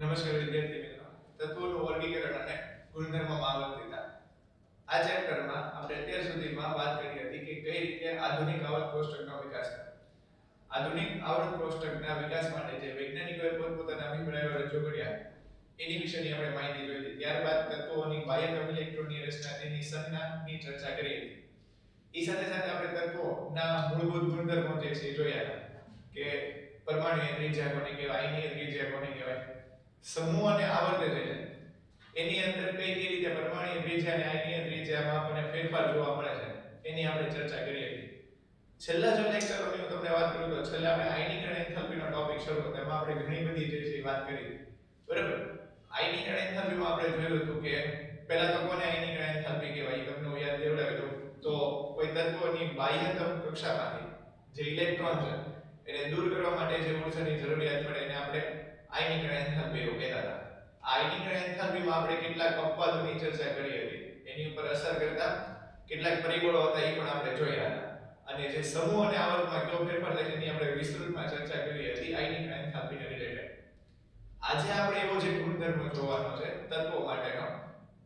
નમસ્કાર વિદ્યાર્થી મિત્રો. તત્વોનું વર્ગીકરણ અને ગુણધર્મમાં આવર્તિતા. આ ચેપ્ટરમાં આપણે અત્યાર સુધીમાં વાત કરી હતી કે કઈ રીતે આધુનિક આવર્ત કોષ્ટકનો વિકાસ થયો. આધુનિક આવર્ત કોષ્ટકના વિકાસ માટે જે વૈજ્ઞાનિકોએ પોતપોતાના અભિપ્રાયો રજૂ કર્યા એની વિશેની આપણે માહિતી જોઈ હતી. ત્યારબાદ તત્વોની બાહ્ય ઇલેક્ટ્રોનની રચના તેની સંજ્ઞાની ચર્ચા કરી હતી. એ સાથે સાથે આપણે તત્વોના મૂળભૂત ગુણધર્મો જે છે જોયા હતા કે પરમાણુય ત્રિજ્યા કોને કહેવાય, આયનીય ત્રિજ્યા કોને કહેવાય, સમૂહ અને આવર્ત જે છે એની અંદર કઈ રીતે પરમાણુય ત્રિજ્યા અને આયનીય ત્રિજ્યામાં આપણને ફેરફાર જોવા મળે છે એની આપણે ચર્ચા કરી હતી. છેલ્લા જો લેક્ચરોની હું તમને વાત કરું તો છેલ્લા આપણે આયનીકરણ એન્થાલ્પીનો ટોપિક શરૂ હતો. એમાં આપણે ઘણી બધી જે છે વાત કરી. બરાબર. આયનીકરણ એન્થાલ્પીમાં આપણે જોયું હતું કે પહેલા તો કોને આયનીકરણ એન્થાલ્પી કહેવાય તમને યાદ દેવડાવી દઉં તો કોઈ તત્વની બાહ્યતમ કક્ષામાંથી જે ઇલેક્ટ્રોન છે એને દૂર કરવા માટે જે ઊર્જાની જરૂરિયાત પડે એને આપણે આયનીકરણ એન્થાલ્પી એવું કહેતા હતા. આયનીકરણ એન્થાલ્પીમાં આપણે કેટલાક અપવાદોની ચર્ચા કરી હતી. એની ઉપર અસર કરતા કેટલાક પરિબળો હતા એ પણ આપણે જોયા હતા. અને જે સમૂહ અને આવર્તમાં કયો ફેરફાર થાય છે એની આપણે વિસ્તૃતમાં ચર્ચા કરી હતી આયનીકરણ એન્થાલ્પીને રિલેટેડ. આજે આપણે એવો જે ગુણધર્મ જોવાનો છે તત્વો માટેનો,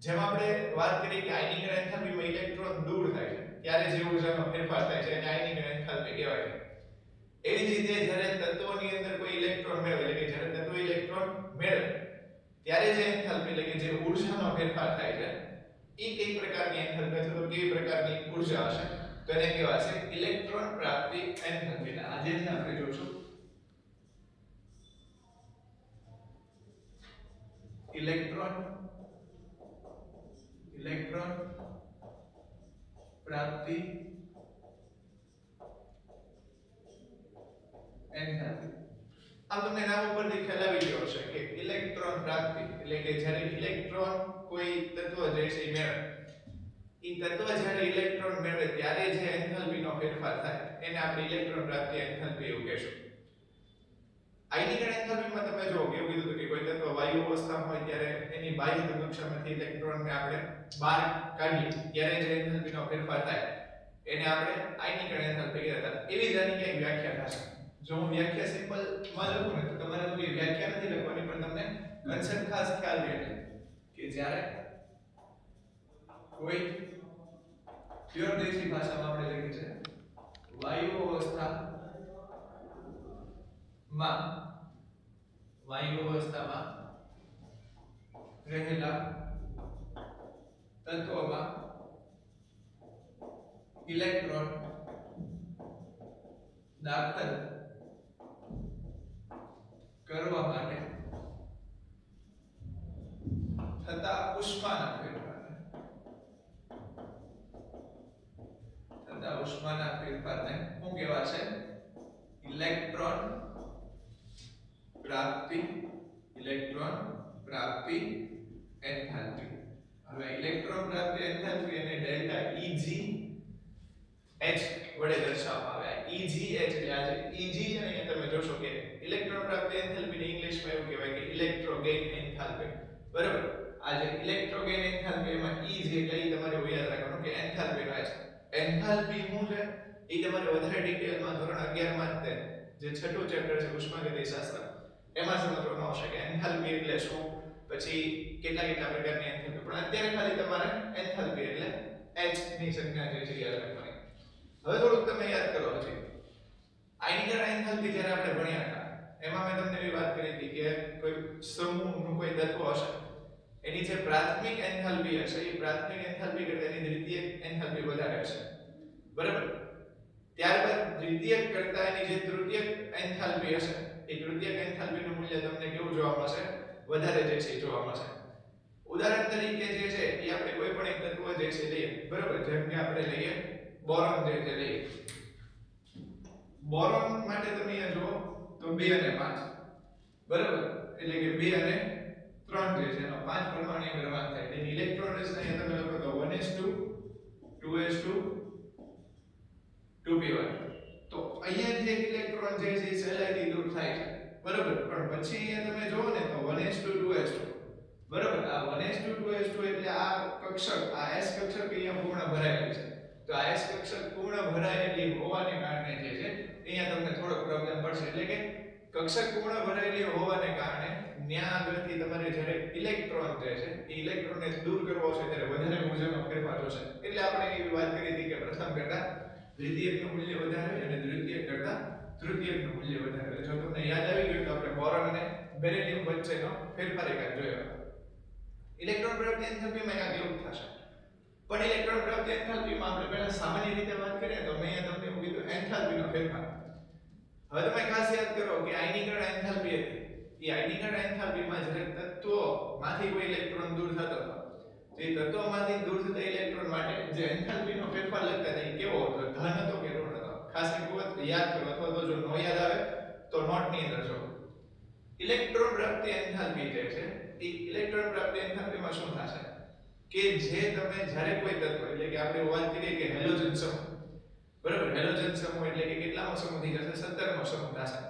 જેમ આપણે વાત કરી કે આયનીકરણ એન્થાલ્પીમાં ઇલેક્ટ્રોન દૂર થાય છે ત્યારે જે ઊર્જામાં ફેરફાર થાય છે એને આયનીકરણ એન્થાલ્પી કહેવાય છે. એવી જ રીતે જ્યારે તત્વોની અંદર કોઈ ઇલેક્ટ્રોન મેળવે એટલે કે જ્યારે તત્વ ઇલેક્ટ્રોન મેળવે ત્યારે જે એન્થાલ્પી એટલે કે જે ઊર્જામાં ફેરફાર થાય છે એ કઈ પ્રકારની એન્થાલ્પી અથવા તો કેવી પ્રકારની ઊર્જા હશે તો એને કહેવાશે ઇલેક્ટ્રોન પ્રાપ્તિ એન્થાલ્પી. આજે જે આપણે જોશું ઇલેક્ટ્રોન પ્રાપ્તિ એન્થાલ્પી. આ તમને નામ ઉપરથી ખ્યાલ આવી ગયો હશે કે ઇલેક્ટ્રોન પ્રાપ્તિ એટલે કે જ્યારે ઇલેક્ટ્રોન કોઈ તત્વ જે છે મેળવે એ તત્વ જ્યારે ઇલેક્ટ્રોન મેળવે ત્યારે જે એન્થાલ્પીનો ફેરફાર થાય એને આપણે ઇલેક્ટ્રોન પ્રાપ્તિ એન્થાલ્પી એવું કહેશું. આયનીકરણ એન્થાલ્પીમાં તમે જો કેવું કીધું કે કોઈ તત્વ વાયુ અવસ્થામાં હોય ત્યારે એની બાહ્ય કક્ષામાંથી ઇલેક્ટ્રોનને આપણે બહાર કાઢીએ ત્યારે જે એન્થાલ્પીનો ફેરફાર થાય એને આપણે આયનીકરણ એન્થાલ્પી કહેતા. એવી જ આની ક્યાંક વ્યાખ્યા થશે. જો હું વ્યાખ્યા સિમ્પલ માં લખું ને તો તમારે તો વ્યાખ્યા નથી લખવાની પણ તમને કન્સેપ્ટ ખાસ ખ્યાલ રહે કે જ્યારે કોઈ પ્યોર દેશી ભાષામાં આપણે લખી છે વાયુ અવસ્થામાં રહેલા તત્વોમાં ઇલેક્ટ્રોન દાખલ કરવા માટે થતા ઉષ્માના ફેરફારને શું કહેવાશે? ઇલેક્ટ્રોન પ્રાપ્તિ એન્થાલ્પી. હવે ઇલેક્ટ્રોન પ્રાપ્તિ એન્થાલ્પી અને ડેલ્ટા EG H વડે દર્શાવવામાં આવે. EGH એટલે આ જે EG છે ને અહીંયા તમે જોશો કે ઇલેક્ટ્રોન પ્રાપ્તિ એન્થાલ્પીને ઇંગ્લિશમાં એવું કહેવાય કે ઇલેક્ટ્રો ગેઇન એન્થાલ્પી. બરાબર. આ જે ઇલેક્ટ્રો ગેઇન એન્થાલ્પી એમાં EG એટલે એ તમારે યાદ રાખવાનું કે એન્થાલ્પી નો છે. એન્થાલ્પી શું છે એ તમારે વધારે ડિટેલમાં ધોરણ 11 માં જ જે છઠ્ઠું ચેપ્ટર છે ઉષ્માગતિશાસ્ત્ર એમાં સમજવાનું આવશે કે એન્થાલ્પી એટલે શું, પછી કેટલા પ્રકારની એન્થાલ્પી. પણ અત્યારે ખાલી તમારે એન્થાલ્પી એટલે H ની સંજ્ઞા જે છે યાદ રાખવાની. હવે થોડુંક તમે યાદ કરો છે આયનીકરણ એન્થાલ્પી જ્યારે આપણે ભણ્યા હતા એમાં મેં તમને એવી વાત કરી હતી કે કોઈ સમૂહનું કોઈ તત્વ હશે એની જે પ્રાથમિક એન્થાલ્પી હશે એ પ્રાથમિક એન્થાલ્પી કરતા એની દ્વિતીયક એન્થાલ્પી વધારે હશે. બરાબર. ત્યારબાદ દ્વિતીયક કરતા એની જે તૃતીયક એન્થાલ્પી હશે એ તૃતીયક એન્થાલ્પીનું મૂલ્ય તમને કેવું જોવા મળશે? વધારે જે છે જોવા મળશે. ઉદાહરણ તરીકે જે છે એ આપણે કોઈ પણ એક તત્વ જે છે લઈએ. બરાબર. જેમ કે આપણે લઈએ બોરોન જે છે લઈએ. બોરોન માટે તમે અહીંયા જુઓ તો 2 અને 5. બરાબર. એટલે કે 2 અને 3 જે છે એનો 5 પરમાણુય ક્રમાંક થાય. એની ઇલેક્ટ્રોન રચના અહીંયા તમે લખો તો 1s2 2s2 2p1. તો અહીંયા જે ઇલેક્ટ્રોન જે છે સહેલાઈથી દૂર થાય છે. બરાબર. પણ પછી અહીંયા તમે જુઓ ને તો 1s2 2s2. બરાબર. આ 1s2 2s2 એટલે આ કક્ષક આ s કક્ષક અહીંયા પૂર્ણ ભરાયેલી છે. તો આ s કક્ષક પૂર્ણ ભરાયેલી હોવાને કારણે જે છે અહીંયા તમને થોડો પ્રોબ્લેમ પડશે. એટલે કે કક્ષક પૂર્ણ ભરાયેલી હોવાને કારણે ન્યા આગળથી તમારે જ્યારે ઇલેક્ટ્રોન જે છે એ ઇલેક્ટ્રોનને દૂર કરવો છે ત્યારે વધારે ઉર્જાનો ફેરફાર થશે. એટલે આપણે એવી વાત કરી હતી કે પ્રથમ કરતા દ્વિતીયકનું મૂલ્ય વધારે અને દ્વિતીયક કરતા તૃતીયકનું મૂલ્ય વધારે. જો તમને યાદ આવી ગયું તો આપણે બોરોન અને બેરિલિયમ વચ્ચેનો ફેરફાર એક જોયો. ઇલેક્ટ્રોન પ્રાપ્તિ એન્થાલ્પીમાં એક એવું થશે. પણ ઇલેક્ટ્રોન પ્રાપ્તિ એન્થાલ્પીમાં આપણે પહેલા સામાન્ય રીતે વાત કરીએ તો મેં તમને એવું કીધું એન્થાલ્પીનો ફેરફાર. હવે તમે ખાસ યાદ કરો કે આયનીકરણ એન્થાલ્પી હતી. એ આયનીકરણ એન્થાલ્પીમાં જ્યારે તત્વોમાંથી કોઈ ઇલેક્ટ્રોન દૂર થતો હતો, તે તત્વોમાંથી દૂર થતા ઇલેક્ટ્રોન માટે જે એન્થાલ્પીનો ફેરફાર લખતા હતા એ કેવો હતો? ધન હતો કે ઋણ હતો? ખાસ એક વખત યાદ કરો, અથવા તો જો નો યાદ આવે તો નોટની અંદર જો ઇલેક્ટ્રોન પ્રાપ્તિ એન્થાલ્પી જે છે એ ઇલેક્ટ્રોન પ્રાપ્તિ એન્થાલ્પીમાં શું થશે કે જે તમે જ્યારે કોઈ તત્વ, એટલે કે આપણે વાત કરીએ કે હેલોજન સમૂહ, બરાબર, હેલોજન સમૂહ એટલે કે કેટલામો સમૂહ થઈ જશે? 17મો સમૂહ થશે.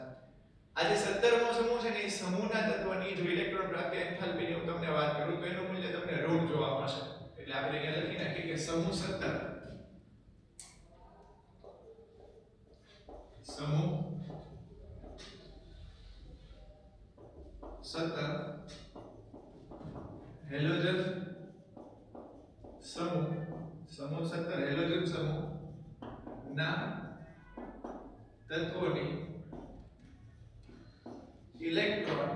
આ જે 17મો સમૂહ છે ને એ સમૂહના તત્વની જો ઇલેક્ટ્રોન પ્રાપ્તિ એન્થાલ્પીની હું તમને વાત કરું તો એનું મૂલ્ય તમને ઋણ જોવા મળશે. એટલે આપણે અહીંયા લખી નાખીએ કે સમૂહ 17 હેલોજન સમૂહ 17 હેલોજન સમૂહ ના તત્વોની ઇલેક્ટ્રોન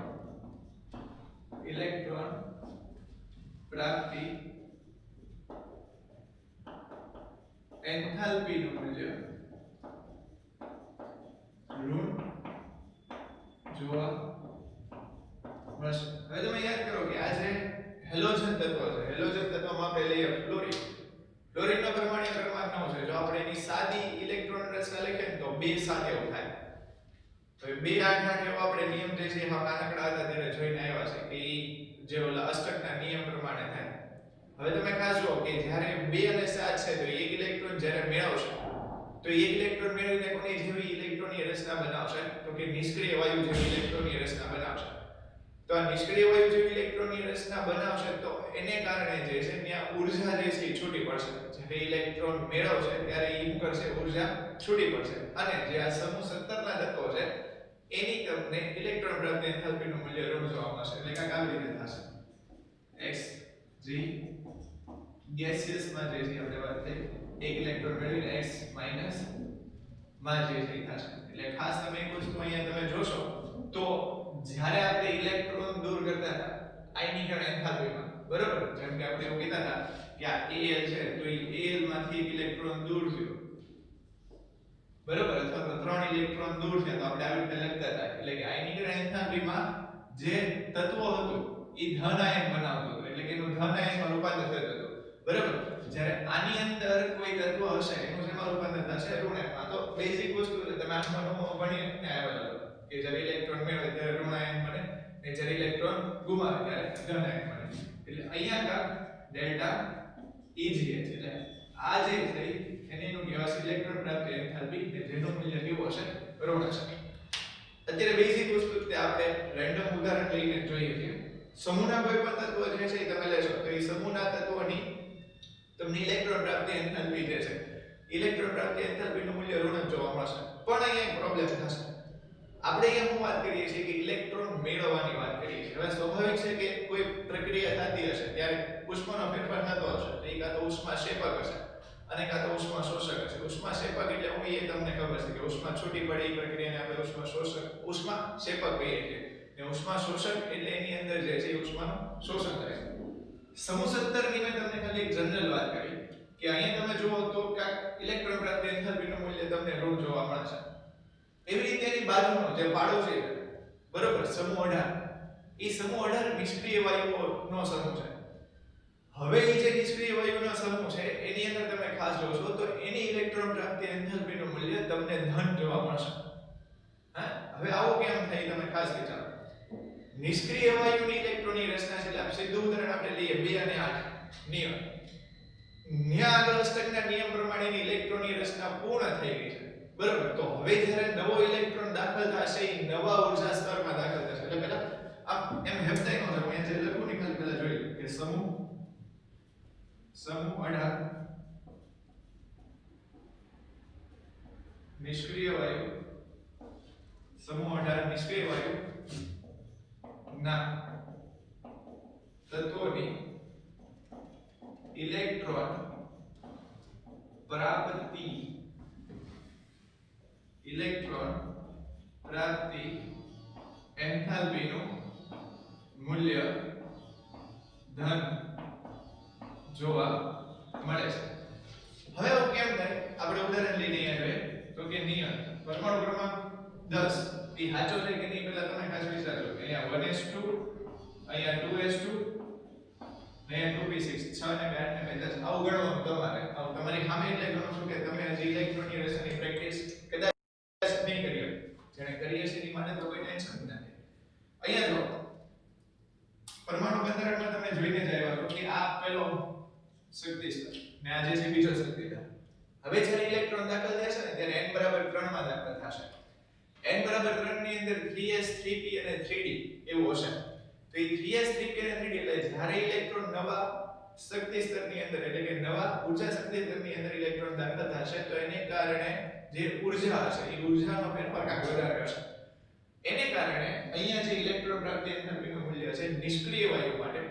પ્રાપ્તિ એન્થાલ્પી નું મૂલ્ય ઋણ જોવા મળશે. હવે તમે યાદ કરો કે આ જે હેલોજન તત્વ છે, હેલોજન તત્વમાં આપણે લઈએ ફ્લોરિન. ફ્લોરિનનો પરમાણ્વીય ક્રમાંક 9 છે. જો આપણે એની સાદી ઇલેક્ટ્રોન રચના લખીએ ને તો 2 સાથે એવું થાય. હવે 2 8 8 એવો આપણે નિયમ જે છે હા નાનકડા હતા ત્યારે જોઈને આવ્યા છે કે જે ઓલા અષ્ટકના નિયમ પ્રમાણે થાય. હવે તમે ખાસ જુઓ કે જ્યારે 2 અને 7 છે તો એક ઇલેક્ટ્રોન જ્યારે મેળવશે તો એક ઇલેક્ટ્રોન મેળવીને કોની જેવી ઇલેક્ટ્રોનની રચના બનાવશે? તો કે નિષ્ક્રિય વાયુ જેવી ઇલેક્ટ્રોનની રચના બનાવશે. તો આ નિષ્ક્રિય વાયુ જેવી ઇલેક્ટ્રોનની રચના બનાવશે તો એને કારણે જે છે ત્યાં ઊર્જા જે છે છૂટી પડશે. જ્યારે ઇલેક્ટ્રોન મેળવશે ત્યારે એ શું કરશે? ઊર્જા છૂટી પડશે. અને જે આ સમૂહ 17 ના તત્વો છે એની તમને ઇલેક્ટ્રોન પ્રાપ્તિ એન્થાલ્પીનું મૂલ્ય ઋણ જોવા મળશે. એટલે કાંઈક આવી રીતે થશે. x g ગેસિયસ માં જે છે આપણે વાત થઈ એક ઇલેક્ટ્રોન મેળવીને x માઈનસ માં જે છે થશે. એટલે ખાસ તમે એક વસ્તુ અહીંયા તમે જોશો તો જ્યારે આપણે ઇલેક્ટ્રોન દૂર કરતા હતા આયનીકરણ એન્થાલ્પીમાં, બરાબર, જેમ કે આપણે એવું કહેતા હતા કે આ Al છે તો એ Al માંથી એક ઇલેક્ટ્રોન દૂર થયો, બરાબર, અથવા તો 3 ઇલેક્ટ્રોન દૂર થયા તો આપણે આવી રીતે લખતા હતા. એટલે કે આયનીકરણ એન્થાલ્પીમાં જે તત્વ હતું એ ધન આયન બનાવતું હતું, એટલે કે એનું ધન આયનમાં રૂપાંતર થતું હતું, બરાબર. જ્યારે આની અંદર કોઈ તત્વ હશે એનું શેમાં રૂપાંતર થશે? ઋણ આયનમાં. તો બેઝિક વસ્તુ એટલે તમે આમાં ભણીને આવેલા છો કે જ્યારે ઇલેક્ટ્રોન મેળવે ત્યારે ઋણ આયન બને અને જ્યારે ઇલેક્ટ્રોન ગુમાવે ત્યારે ધન આયન બને. એટલે અહીંયા કા ડેલ્ટા Eg એટલે આ જે થઈ એને એનું કહેવાય ઇલેક્ટ્રોન પ્રાપ્તિ એન્થાલ્પી કે જેનું મૂલ્ય કેવું હશે? ઋણ હશે. અત્યારે બેઝિક વસ્તુ તે આપણે રેન્ડમ ઉદાહરણ લઈને જોઈએ છીએ. સમૂહના કોઈ પણ તત્વ જે છે એ તમે લેશો તો એ સમૂહના તત્વોની તમને ઇલેક્ટ્રોન પ્રાપ્તિ એન્થાલ્પી જે છે ઇલેક્ટ્રોન પ્રાપ્તિ એન્થાલ્પીનું મૂલ્ય ઋણ જ જોવા મળશે. પણ અહીંયા એક પ્રોબ્લેમ થશે. આપણે અહીંયા શું વાત કરીએ છીએ કે ઇલેક્ટ્રોન મેળવવાની વાત કરીએ છીએ. હવે સ્વાભાવિક છે કે કોઈ પ્રક્રિયા થતી હશે ત્યારે ઉષ્માનો ફેરફાર થતો હશે તો એ કાં તો ઉષ્માક્ષેપક હશે અને કાં તો ઉષ્માશોષક હશે. ઉષ્માક્ષેપક એટલે હું એ તમને ખબર છે કે ઉષ્મા છૂટી પડે એ પ્રક્રિયાને આપણે ઉષ્માક્ષેપક કહીએ છીએ. ને ઉષ્માશોષક એટલે એની અંદર જે છે એ ઉષ્માનું શોષણ કરે છે. સમૂહ 17 ની મેં તમને ખાલી એક જનરલ વાત કરી કે અહીંયા તમે જુઓ તો કાંઈક ઇલેક્ટ્રોન પ્રાપ્તિ એન્થાલ્પીનું મૂલ્ય તમને ઋણ જોવા મળશે. એવી રીતે એની બાજુનો જે પાડોશી છે, બરોબર, સમૂહ 18, એ સમૂહ 18 નિષ્ક્રિય વાયુઓનો સમૂહ છે. હવે એ જે નિષ્ક્રિય વાયુઓનો સમૂહ છે એની અંદર તમે ખાસ જોશો તો એની ઇલેક્ટ્રોન પ્રાપ્તિ એન્થાલ્પીનું મૂલ્ય તમને ધન જોવા મળશે. હા, હવે આવું કેમ થાય તમે ખાસ વિચારો. નિષ્ક્રિય વાયુની ઇલેક્ટ્રોનની રચના છે એટલે આપણે સીધું ઉદાહરણ આપણે લઈએ 2 અને 8 નિયમ. ન્યા આગળ અષ્ટકના નિયમ પ્રમાણેની ઇલેક્ટ્રોનની રચના પૂર્ણ થઈ ગઈ છે, બરાબર. તો હવે જ્યારે નવો ઇલેક્ટ્રોન દાખલ થશે એ નવા ઊર્જા સ્તરમાં દાખલ થશે. એટલે પહેલા આમ એમ હેપતાઈ નો જાવ, અહીંયા જે લખું ને ખાલી પહેલા જોઈ લો કે સમૂહ 18 નિષ્ક્રિય વાયુ સમૂહ 18 નિષ્ક્રિય વાયુ ના તત્વોની ઇલેક્ટ્રોન પ્રાપ્તિ એન્થાલ્પી નું મૂલ્ય ધન જોવા મળે છે. હવે આવું કેમ થાય? આપણે ઉદાહરણ લઈને આવ્યા તો કે નિયમ પરમાણુ ક્રમાંક 10 એ સાચો છે કે નહીં પહેલા તમે ખાસ વિચારજો. અહીંયા 1s2 અહીંયા 2s2 અહીંયા 2p6 6 ને 8 ને 10 આવું ગણવાનું તમારે. આવું તમારી સામે એટલે ગણો છો કે તમે હજી ઇલેક્ટ્રોનની રસની પ્રેક્ટિસ કદાચ નહીં કરી હોય. જેણે કરી હશે એની માટે તો કોઈ ટેન્શન નથી. અહીંયા જો પરમાણુ બંધારણમાં તમે જોઈને જ આવ્યા છો કે આ પેલો શક્તિ સ્તર ને આ જે છે બીજો શક્તિ સ્તર. હવે જ્યારે ઇલેક્ટ્રોન દાખલ થશે ને ત્યારે n બરાબર 3 માં દાખલ થશે. n બરાબર 3 ની અંદર 3s 3p અને 3d એવું હશે. તો એ 3s 3p અને 3d એટલે જ્યારે ઇલેક્ટ્રોન નવા શક્તિ સ્તરની અંદર એટલે કે નવા ઊર્જા શક્તિ સ્તરની અંદર ઇલેક્ટ્રોન દાખલ થશે તો એને કારણે જે ઊર્જા હશે એ ઊર્જાનો ફેરફાર કાંક વધારે હશે. એને કારણે અહીંયા જે ઇલેક્ટ્રોન પ્રાપ્તિ એન્થાલ્પીનું મૂલ્ય છે નિષ્ક્રિય વાયુ માટે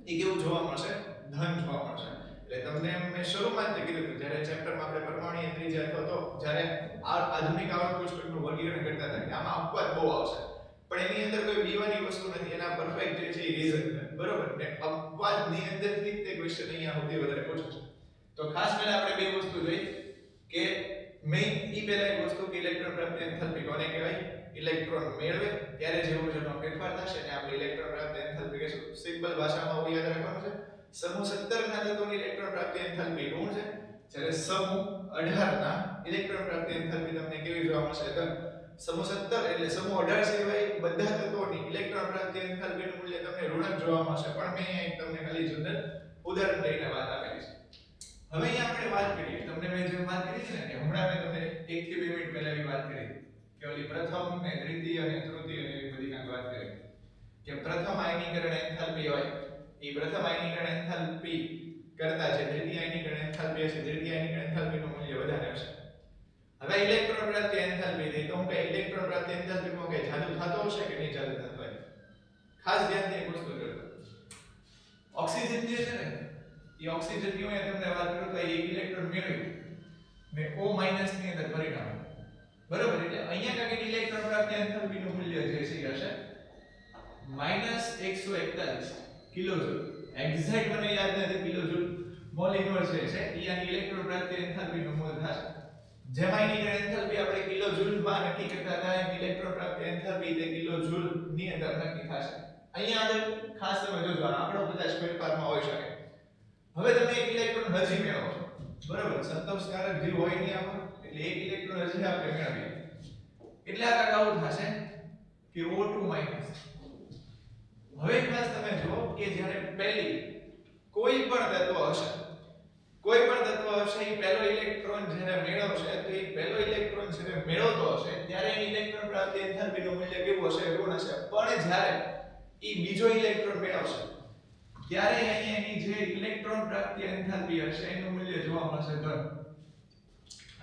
એ કેવું જોવા મળશે? ધન જોવા મળશે. એટલે તમને મેં શરૂમાં જ કીધું કે જ્યારે ચેપ્ટરમાં આપણે પરમાણુ ત્રિજ્યા હતો તો જ્યારે આધુનિક આવર્ત કોષ્ટકનું વર્ગીકરણ કરતા હતા કે આમાં અપવાદ બહુ આવશે પણ એની અંદર કોઈ બીવાની વસ્તુ નથી. એના પરફેક્ટ જે છે એ રીઝન છે બરોબર ને અપવાદની અંદરથી તે ક્વેશ્ચન અહીંયા સૌથી વધારે પૂછે છે. તો ખાસ પહેલા આપણે બે વસ્તુ જોઈ કે મેઇન ઈ પહેલા એક વસ્તુ કે ઇલેક્ટ્રોન પ્રાપ્તિ એન્થાલ્પી કોને કહેવાય? ઇલેક્ટ્રોન મેળવે ત્યારે જે ઊર્જાનો ફેરફાર થશે ને આપણે ઇલેક્ટ્રોન પ્રાપ્તિ એન્થાલ્પી કહીશું. સિમ્પલ ભાષામાં હું યાદ રાખવાનું છે સમૂહ 17 ના તત્વોની ઇલેક્ટ્રોન પ્રાપ્તિ એન્થાલ્પી ઋણ છે જ્યારે સમૂહ 18 ના ઇલેક્ટ્રોન પ્રાપ્તિ એન્થાલ્પી તમને કેવી જોવા મળશે? ધન. સમૂહ 17 એટલે સમૂહ 18 સિવાય બધા તત્વોની ઇલેક્ટ્રોન પ્રાપ્તિ એન્થાલ્પીનું મૂલ્ય તમને ઋણ જોવા મળશે. પણ મેં અહીં તમને ખાલી જનરલ ઉદાહરણ લઈને વાત આપેલી છે. હવે અહીં આપણે વાત કરીએ તમને મેં જે વાત કરી છે ને કે હમણાં મેં તમને 1 થી 2 મિનિટ પહેલા એવી વાત કરી કે ઓલી પ્રથમ ને દ્વિતીય અને તૃતીય ને એવી બધી કાંઈક વાત કરી કે પ્રથમ આયનીકરણ એન્થાલ્પી હોય એ પ્રથમ આયનીકરણ એન્થાલ્પી કરતા જે દ્વિતીય આયનીકરણ એન્થાલ્પી હશે દ્વિતીય આયનીકરણ એન્થાલ્પીનું મૂલ્ય વધારે હશે. હવે ઇલેક્ટ્રોન પ્રાપ્તિ એન્થાલ્પી દે તો હું કે ઇલેક્ટ્રોન પ્રાપ્તિ એન્થાલ્પીમાં કે જાદુ થતો હશે કે નહીં જાદુ થતો હોય? ખાસ ધ્યાનથી એક વસ્તુ જોજો. ઓક્સિજન જે છે ને એ ઓક્સિજન ની હું તમને વાત કરું તો એક ઇલેક્ટ્રોન મેળવી મે O- ની અંદર પરિણામ બરોબર. એટલે અહીંયા કાંઈક ઇલેક્ટ્રોન પ્રાપ્તિ એન્થાલ્પીનું મૂલ્ય જે છે એ હશે -141 કિલોજૂલ. એક્ઝેક્ટ મને યાદ નથી કિલોજૂલ મોલ ઇન્વર્સ છે એ આની ઇલેક્ટ્રોન પ્રાપ્તિ એન્થાલ્પીનું મૂલ્ય થશે. જેમ આયનીકરણ એન્થાલ્પી આપણે કિલોજૂલમાં નક્કી કરતા હતા એમ ઇલેક્ટ્રોન પ્રાપ્તિ એન્થાલ્પી તે કિલોજૂલ ની અંદર નક્કી થશે. અહીંયા આગળ ખાસ તમે જોજો આંકડો કદાચ ફેરફારમાં હોઈ શકે. હવે તમે એક ઇલેક્ટ્રોન હજી મેળવો છો બરાબર. સંતોષકારક જે હોય નહીં આમાં એટલે એક ઇલેક્ટ્રોન હજી આપણે મેળવીએ એટલે આ કાંઈક આવું થશે કે O2-. હવે ખાસ તમે જો કે જ્યારે પહેલી કોઈ પણ તત્વ હશે એ પહેલો ઇલેક્ટ્રોન જ્યારે મેળવશે તો એ પહેલો ઇલેક્ટ્રોન જ્યારે મેળવતો હશે ત્યારે એની ઇલેક્ટ્રોન પ્રાપ્તિ એન્થાલ્પીનું મૂલ્ય કેવું હશે? ઋણ હશે. પણ જ્યારે એ બીજો ઇલેક્ટ્રોન મેળવશે ત્યારે અહીં એની જે ઇલેક્ટ્રોન પ્રાપ્તિ એન્થાલ્પી હશે એનું મૂલ્ય જોવા મળશે ધન.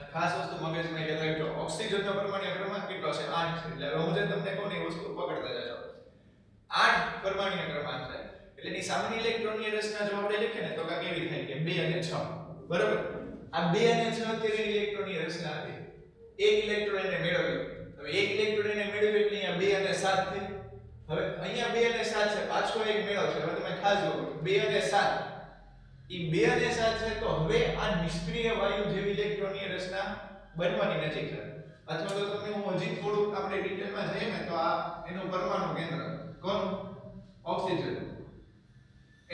આ ખાસ વસ્તુ મગજમાં યાદ રાખજો. ઓક્સિજનનો પરમાણુ ક્રમાંક કેટલો છે? 8 છે. એટલે હવે હું જે તમને કહું ને એ વસ્તુ પકડતા જજો. 8 પરમાણુ ક્રમાંક છે એટલે ની સામાન્ય ઇલેક્ટ્રોનની રચના જો આપણે લખીએ ને તો કાંઈક એવી થાય કે 2 અને 6 બરોબર. આ 2 અને 6 તેવી ઇલેક્ટ્રોનની રચના હતી. એક ઇલેક્ટ્રોન એને મેળવ્યો. હવે એક ઇલેક્ટ્રોન એને મેળવ્યો એટલે અહીંયા 2 અને 7 થઈ. હવે અહીંયા 2 અને 7 છે પાછો એક મેળવશે. હવે તમે ખાસ જુઓ 2 અને 7 ઈ 2 અને 7 છે તો હવે આ નિષ્ક્રિય વાયુ જેવી ઇલેક્ટ્રોનની રચના બનવાની નજીક છે. અથવા તો તમને હું હજી થોડું આપણે ડિટેલમાં જઈએ ને તો આ એનું પરમાણુ કેન્દ્ર કોણ? ઓક્સિજન.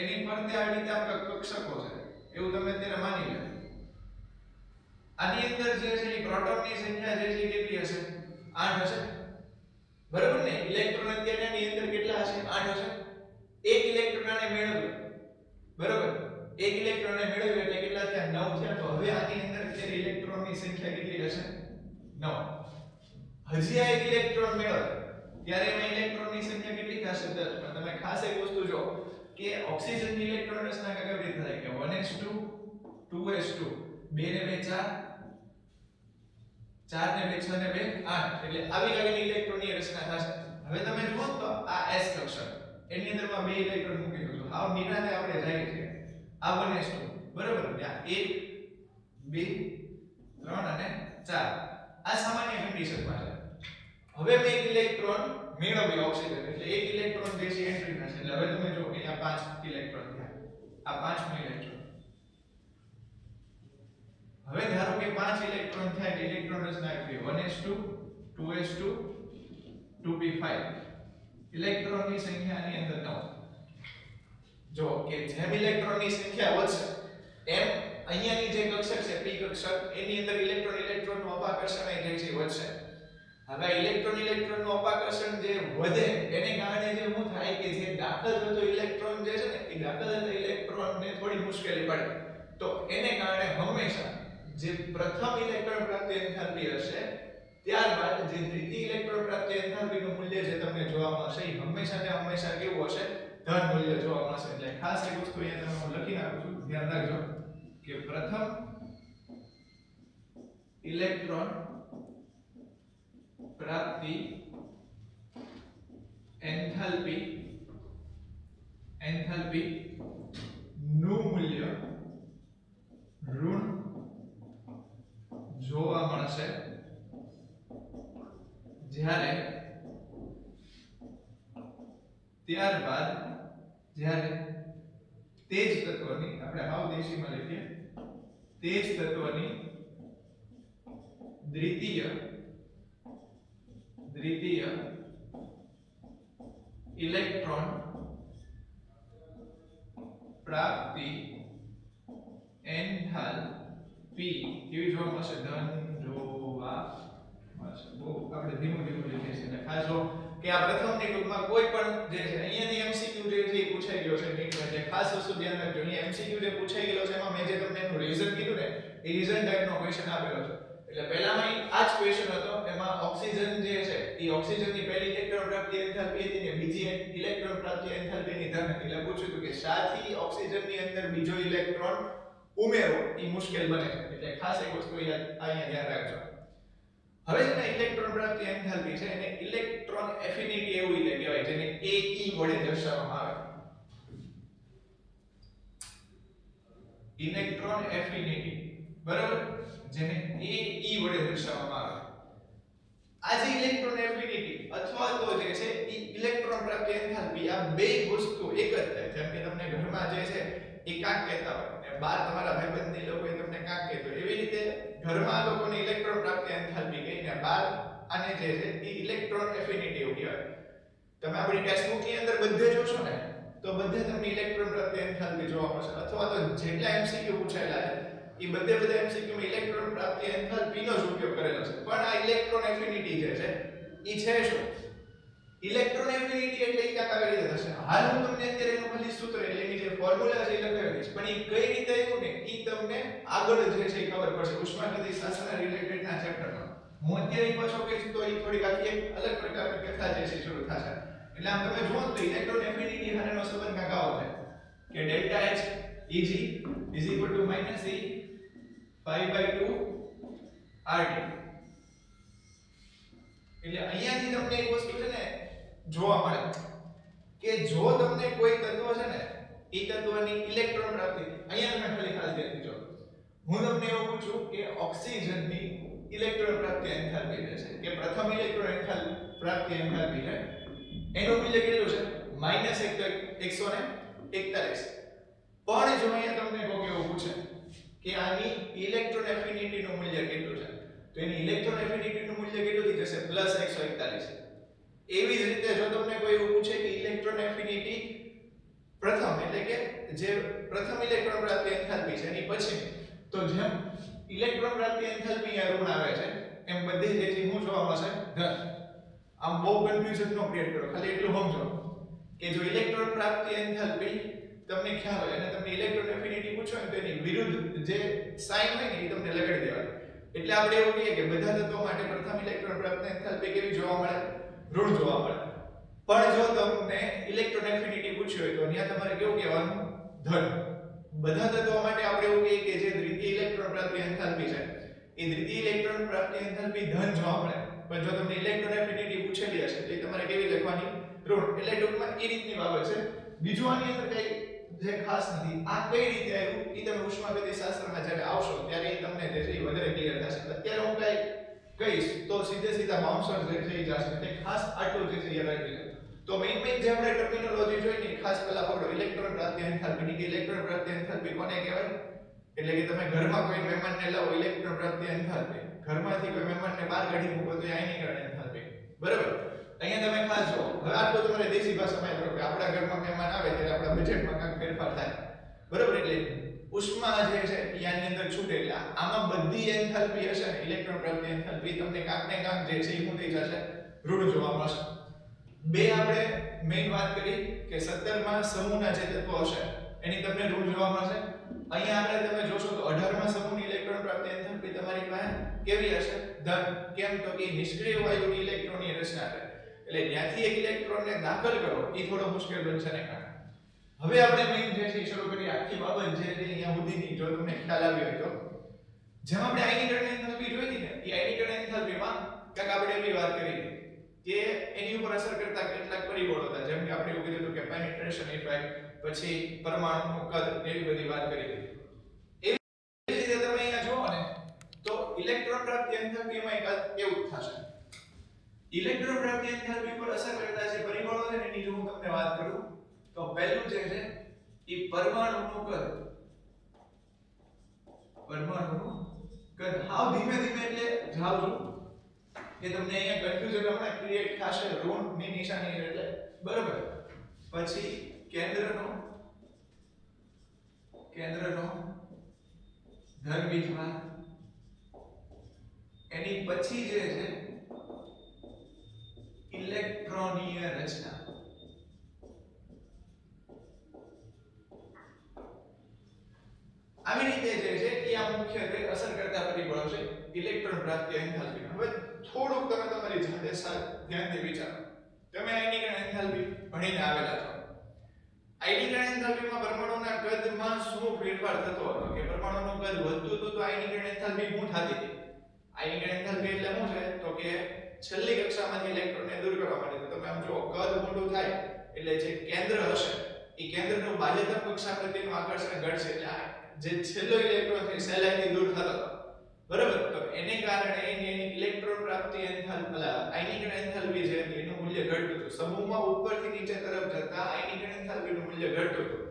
એની ફરતે આ રીતે આપણા કક્ષકો છે એવું તમે અત્યારે માની લો. આની અંદર જે છે એ પ્રોટોનની સંખ્યા જે છે એ કેટલી હશે? 8 હશે બરાબર ને. ઇલેક્ટ્રોન અત્યારે આની અંદર કેટલા હશે? 8 હશે. એક ઇલેક્ટ્રોન આને મેળવ્યો બરાબર. એક ઇલેક્ટ્રોન ને મેળવ્યો એટલે કેટલા થયા? 9 થયા. તો હવે આની અંદર અત્યારે ઇલેક્ટ્રોનની સંખ્યા કેટલી હશે? 9. હજી આ એક ઇલેક્ટ્રોન મેળવે ત્યારે એમાં ઇલેક્ટ્રોનની સંખ્યા કેટલી થશે? 10. પણ તમે ખાસ એક વસ્તુ જો કે ઓક્સિજનની ઇલેક્ટ્રોન રચના કેવી રીતે થાય કે 1s2 2s2 2 ને 2 4 4 ને 2 6 ને 2 8 એટલે આવી લાગેલી ઇલેક્ટ્રોનની રચના થશે. હવે તમે જુઓ તો આ s કક્ષક એની અંદરમાં બે ઇલેક્ટ્રોન મૂકી દો તો આવ નિરાતે આપણે જાય છે આ 1s2 બરાબર. ત્યાં 1 2 3 અને 4 આ સામાન્ય કન્ડિશનમાં છે. હવે મેં એક ઇલેક્ટ્રોન મેળવ્યો ઓક્સિજન એટલે એક ઇલેક્ટ્રોન જે છે એન્ટ્રી ના છે એટલે હવે તમે જો અહીંયા 5 ઇલેક્ટ્રોન થયા આ પાંચમો ઇલેક્ટ્રોન. હવે ધારો કે 5 ઇલેક્ટ્રોન થાય એટલે ઇલેક્ટ્રોન રચના કરી 1s2 2s2 2p5 ઇલેક્ટ્રોનની સંખ્યાની અંદર 9. જો કે જેમ ઇલેક્ટ્રોનની સંખ્યા વધશે એમ અહીંયાની જે કક્ષક છે p કક્ષક એની અંદર ઇલેક્ટ્રોનનું અપાકર્ષણ જે છે વધશે. હવે ઇલેક્ટ્રોનનું અપાકર્ષણ જે વધે એને કારણે જે શું થાય કે જે દાખલ થતો ઇલેક્ટ્રોન જે છે ને એ દાખલ થતા ઇલેક્ટ્રોનને થોડી મુશ્કેલી પડે. તો એને કારણે હંમેશા જે પ્રથમ ઇલેક્ટ્રોન પ્રાપ્તિ એન્થાલ્પી હશે ત્યારબાદ જે દ્વિતીય ઇલેક્ટ્રોન પ્રાપ્તિ એન્થાલ્પીનું મૂલ્ય જે તમને જોવા મળશે એ હંમેશા ને હંમેશા કેવું હશે ધન મૂલ્ય જોવા મળશે. એટલે ખાસ એક વસ્તુ અહીંયા તમે હું લખી નાખું છું ધ્યાન રાખજો કે પ્રથમ ઇલેક્ટ્રોન પ્રાપ્તિ એન્થાલ્પી નું મૂલ્ય ઋણ જોવા મળશે જ્યારે ત્યારબાદ જ્યારે તેજ તત્વની આપણે હાવ દેશીમાં લખીએ તેજ તત્વની દ્વિતીય ઇલેક્ટ્રોન પ્રાપ્તિ એન્થાલ્પી કેવી જોવા મળશે ધન જોવા મળશે. બહુ આપણે ધીમું લખીએ છીએ એટલે ખાસ જો કે આ પ્રથમની ટૂંકમાં કોઈ પણ જે છે અહીંયાની MCQ જે છે એ પૂછાઈ ગયો છે નીટમાં એટલે ખાસ વસ્તુ ધ્યાન રાખજો. અહીંયા MCQ જે પૂછાઈ ગયો છે એમાં મેં જે તમને એનું રીઝન કીધું ને એ રીઝન ટાઈપનો ક્વેશ્ચન આપેલો છે. એટલે પહેલામાં આ જ ક્વેશ્ચન હતો એમાં ઓક્સિજન જે છે એ ઓક્સિજનની પહેલી ઇલેક્ટ્રોન પ્રાપ્તિ એન્થાલ્પી હતી ને બીજી ઇલેક્ટ્રોન પ્રાપ્તિ એન્થાલ્પીની ધન હતી. એટલે પૂછ્યું હતું કે શાથી ઓક્સિજનની અંદર બીજો ઇલેક્ટ્રોન ઉમેરો એ મુશ્કેલ બને છે. એટલે ખાસ એક વસ્તુ અહીંયા ધ્યાન રાખજો. હવે જેને ઇલેક્ટ્રોન પ્રાપ્તિ એન્થાલ્પી છે એને ઇલેક્ટ્રોન એફિનિટી એવું એટલે કહેવાય જેને AE વડે દર્શાવવામાં આવે. ઇલેક્ટ્રોન એફિનિટી બરાબર જેને AE વડે દર્શાવવામાં આવે. આ જે ઇલેક્ટ્રોન એફિનિટી અથવા તો જે છે એ ઇલેક્ટ્રોન પ્રાપ્તિ એન્થાલ્પી આ બે વસ્તુ એક જ થાય. જેમ કે તમને ઘરમાં જે છે એ કાંક કહેતા હોય અને બહાર તમારા ભાઈબંધની લોકોએ તમને કાંક કહેતો એવી રીતે ઘરમાં લોકોને ઇલેક્ટ્રોન પ્રાપ્તિ એન્થાલ્પી કહીને બહાર આને જે છે એ ઇલેક્ટ્રોન એફિનિટી એવું કહેવાય. તમે આપણી ટેક્સ્ટબુકની અંદર બધે જોશો ને તો બધે તમને ઇલેક્ટ્રોન પ્રાપ્તિ એન્થાલ્પી જોવા મળશે અથવા તો જેટલા MCQ પૂછાયેલા છે એ બધા MCQ માં ઇલેક્ટ્રોન પ્રાપ્તિ એન્થાલ્પીનો જ ઉપયોગ કરેલો છે. પણ આ ઇલેક્ટ્રોન એફિનિટી જે છે એ છે શું ઇલેક્ટ્રોન એફિનિટી એટલે એ કાંક આવી રીતે થશે. હાલ હું તમને અત્યારે એનું ખાલી સૂત્ર એટલે એની જે ફોર્મ્યુલા છે એ લખાવી દઈશ પણ એ કઈ રીતે આવ્યું ને એ તમને આગળ જે છે એ ખબર પડશે ઉષ્માગતિ શાસ્ત્રના રિલેટેડના ચેપ્ટરમાં. હું અત્યારે પાછો કહીશ તો એ થોડીક આખી એક અલગ પ્રકારની કથા જે છે શરૂ થશે. એટલે આમ તમે જુઓ તો ઇલેક્ટ્રોન એફિનિટી હારેનો સંબંધ કાંક આવો છે કે delta H Eg is equal to minus E pi by 2 RT. એટલે અહીંયાથી તમને એક વસ્તુ છે ને જોવા મળે કે જો તમને કોઈ તત્વ છે ને એ તત્વની ઇલેક્ટ્રોન પ્રાપ્તિ અહીંયા તમે ખાલી ખાસ ધ્યાન દીજો હું તમને એવું પૂછું કે ઓક્સિજનની ઇલેક્ટ્રોન પ્રાપ્તિ એન્થાલ્પી છે કે પ્રથમ ઇલેક્ટ્રોન પ્રાપ્તિ એન્થાલ્પી છે એનું મૂલ્ય કેટલું છે -141. પણ જો અહીંયા તમને કોઈ એવું પૂછે કે આની ઇલેક્ટ્રોન એફિનિટી નું મૂલ્ય કેટલું છે તો એની ઇલેક્ટ્રોન એફિનિટી નું મૂલ્ય કેટલું થઈ જશે +141. એવી જ રીતે જો તમને કોઈ એવું પૂછે કે ઇલેક્ટ્રોન એફિનિટી પ્રથમ એટલે કે જે પ્રથમ ઇલેક્ટ્રોન પ્રાપ્તિ એન્થાલ્પી છે એની પછી તો જેમ ઇલેક્ટ્રોન પ્રાપ્તિ એન્થાલ્પી આ ઋણ આવે છે એમ બધી જે છે શું જોવા મળશે ધન. આમ બહુ કન્ફ્યુઝન નો ક્રિએટ કરો ખાલી એટલું સમજો કે જો ઇલેક્ટ્રોન પ્રાપ્તિ એન્થાલ્પી તમને ખ્યાલ હોય અને તમને ઇલેક્ટ્રોન એફિનિટી પૂછો ને તો એની વિરુદ્ધ જે સાઇન હોય ને એ તમને લગાડી દેવાની. એટલે આપણે એવું કહીએ કે બધા તત્વો માટે પ્રથમ ઇલેક્ટ્રોન પ્રાપ્તિ એન્થાલ્પી કેવી જોવા મળે ઋણ જોવા મળે. પણ જો તમને ઇલેક્ટ્રોન એફિનિટી પૂછ્યું હોય તો અહીંયા તમારે કેવું કહેવાનું ધન. બધા તત્વો માટે આપણે એવું કહીએ કે જે દ્વિતીય ઇલેક્ટ્રોન પ્રાપ્તિ એન્થાલ્પી છે એ દ્વિતીય ઇલેક્ટ્રોન પ્રાપ્તિ એન્થાલ્પી ધન જોવા મળે, પણ જો તમને ઇલેક્ટ્રોન એફિનિટી પૂછેલી હશે તો એ તમારે કેવી લખવાની? ઋણ. એટલે ટૂંકમાં એ રીતની બાબત છે. બીજું આની અંદર કઈ જે ખાસ નથી. આ કઈ રીતે આવ્યું એ તમે ઉષ્માગતિશાસ્ત્રમાં જ્યારે આવશો ત્યારે એ તમને જે છે એ વધારે ક્લિયર થશે. અત્યારે હું કહીશ તો સીધા બાઉન્સર જે છે એ જશે. એટલે ખાસ આટલું જે છે યાદ રાખી લો. તો મેઈન જે આપણે ટર્મિનોલોજી જોઈ ને ખાસ પહેલા પકડો. ઇલેક્ટ્રોન પ્રાપ્તિ એન્થાલ્પી. કે ઇલેક્ટ્રોન પ્રાપ્તિ એન્થાલ્પી કોને કહેવાય? એટલે કે તમે ઘરમાં કોઈ મહેમાનને લાવો, ઇલેક્ટ્રોન પ્રાપ્તિ એન્થાલ્પી. ઘરમાંથી કોઈ મહેમાનને બહાર કાઢી મૂકો તો એ આયનીકરણ એન્થાલ્પી. બરાબર? અહીંયા તમે ખાસ જો. હવે આટલું તમારે દેશી ભાષામાં યાદ રાખો કે આપણા ઘરમાં મહેમાન આવે ત્યારે આપણા બજેટમાં કાંઈક ફેરફાર થાય. બરાબર? એટલે ઉષ્મા જે છે એ આની અંદર છૂટે. એટલે આમાં બધી એન્થાલ્પી હશે ને ઇલેક્ટ્રોન પ્રાપ્તિ એન્થાલ્પી તમને કાંક ને કાંક જે છે એ શું થઈ જશે? ઋણ જોવા મળશે. બે આપણે મેઈન વાત કરી કે 17 માં સમૂહના જે તત્વો હશે એની તમને ઋણ જોવા મળશે. અહીંયા આપણે તમે જોશો તો 18 માં સમૂહની ઇલેક્ટ્રોન પ્રાપ્તિ એન્થાલ્પી તમારી પાસે કેવી હશે? ધન. કેમ તો કે નિષ્ક્રિય વાયુની ઇલેક્ટ્રોનની રચના કરે. એટલે ત્યાંથી એક ઇલેક્ટ્રોનને દાખલ કરો એ થોડો મુશ્કેલ બનશે ને કારણે. હવે આપણે મેઈન જે છે શરૂ કરી આખી બાબત જે છે અહીંયા સુધીની જો તમને ખ્યાલ આવ્યો હોય તો જેમ આપણે આયનીકરણ એન્થાલ્પી જોઈ હતી ને એ આયનીકરણ એન્થાલ્પીમાં કાંઈક આપણે એવી વાત કરી કે એની ઉપર અસર કરતા કેટલાક પરિબળો હતા. જેમ કે આપણે એવું કીધું હતું કે પેનિટ્રેશન ઇફેક્ટ, પછી પરમાણુનું કદ, એવી બધી વાત કરી હતી. એવી રીતે તમે અહીંયા જુઓ ને તો ઇલેક્ટ્રોન પ્રાપ્તિ એન્થાલ્પીમાં એક એવું થશે. ઇલેક્ટ્રોન પ્રાપ્તિ એન્થાલ્પી પર અસર કરતા જે પરિબળો છે ને એની જો હું તમને વાત કરું તો પહેલું જે છે એ પરમાણુનું કદ. પરમાણુનું કદ હાવ ધીમે ધીમે એટલે જાવજો કે તમને અહીંયા કન્ફ્યુઝન હમણાં ક્રિએટ થશે. ઋણ ની નિશાની એટલે બરાબર. પછી કેન્દ્રનો ધન વીજભાર. એની પછી જે છે ઇલેક્ટ્રોનીય રચના. આવી રીતે જે છે એ આ મુખ્યત્વે અસર કરતા પરિબળો છે ઇલેક્ટ્રોન પ્રાપ્તિ એન્થાલ્પી. હવે થોડુંક તમે તમારી જાતે ધ્યાનથી વિચારો. તમે આયનીકરણ એન્થાલ્પી ભણીને આવેલા છો. આયનીકરણ એન્થાલ્પીમાં પરમાણુના કદમાં શું ફેરફાર થતો હતો? કે પરમાણુનું કદ વધતું હતું તો આયનીકરણ એન્થાલ્પી શું થતી હતી? આયનીકરણ એન્થાલ્પી એટલે શું છે તો કે છેલ્લી કક્ષામાંથી ઇલેક્ટ્રોનને દૂર કરવા માટે. તો તમે આમ જો કદ મોટું થાય એટલે જે કેન્દ્ર હશે એ કેન્દ્રનું બાહ્યતમ કક્ષા પ્રત્યેનું આકર્ષણ ઘટશે. એટલે જે છેલ્લો ઇલેક્ટ્રોન છે સહેલાઈથી દૂર થતો હતો. બરાબર? તો એને કારણે એની ઇલેક્ટ્રોન પ્રાપ્તિ એન્થાલ્પી આયનીકરણ એન્થાલ્પી જે હતી એનું મૂલ્ય ઘટતું હતું. સમૂહમાં ઉપરથી નીચે તરફ જતા આયનીકરણ એન્થાલ્પીનું મૂલ્ય ઘટતું હતું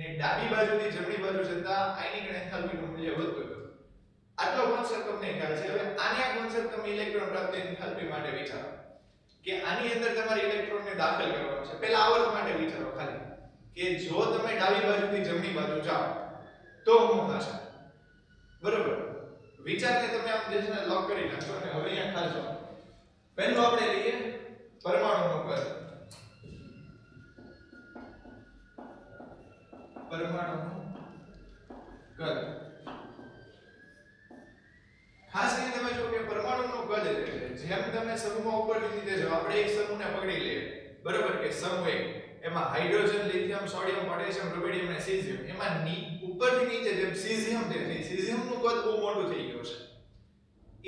ને ડાબી બાજુથી જમણી બાજુ જતા આયનીકરણ એન્થાલ્પીનું મૂલ્ય વધતું હતું. આટલો કોન્સેપ્ટ તમને ખ્યાલ છે. હવે આની આ કોન્સેપ્ટ તમે ઇલેક્ટ્રોન પ્રાપ્તિ એન્થાલ્પી માટે વિચારો કે આની અંદર તમારે ઇલેક્ટ્રોનને દાખલ કરવાનો છે. પહેલા આવર્ત માટે વિચારો ખાલી કે જો તમે ડાબી બાજુથી જમણી બાજુ જાઓ તો શું થશે? બરોબર? વિચારને તમે આમ જે છે ને લોક કરી નાખો. અને હવે અહીંયા ખાસ જો પહેલું આપણે લઈએ પરમાણુનું કદ. પરમાણુનું કદ ખાસ કરીને તમે જો કે પરમાણુનું કદ જેમ તમે સમૂહમાં ઉપરથી નીચે જાઓ. આપણે એક સમૂહને પકડી લઈએ. બરોબર? કે સમૂહ એક એમાં hydrogen, lithium, sodium, potassium, rubidium અને સીઝિયમ. એમાં ઉપરથી નીચે જેમ સીઝિયમ છે સીઝિયમનું કદ બહુ મોટું થઈ ગયું છે.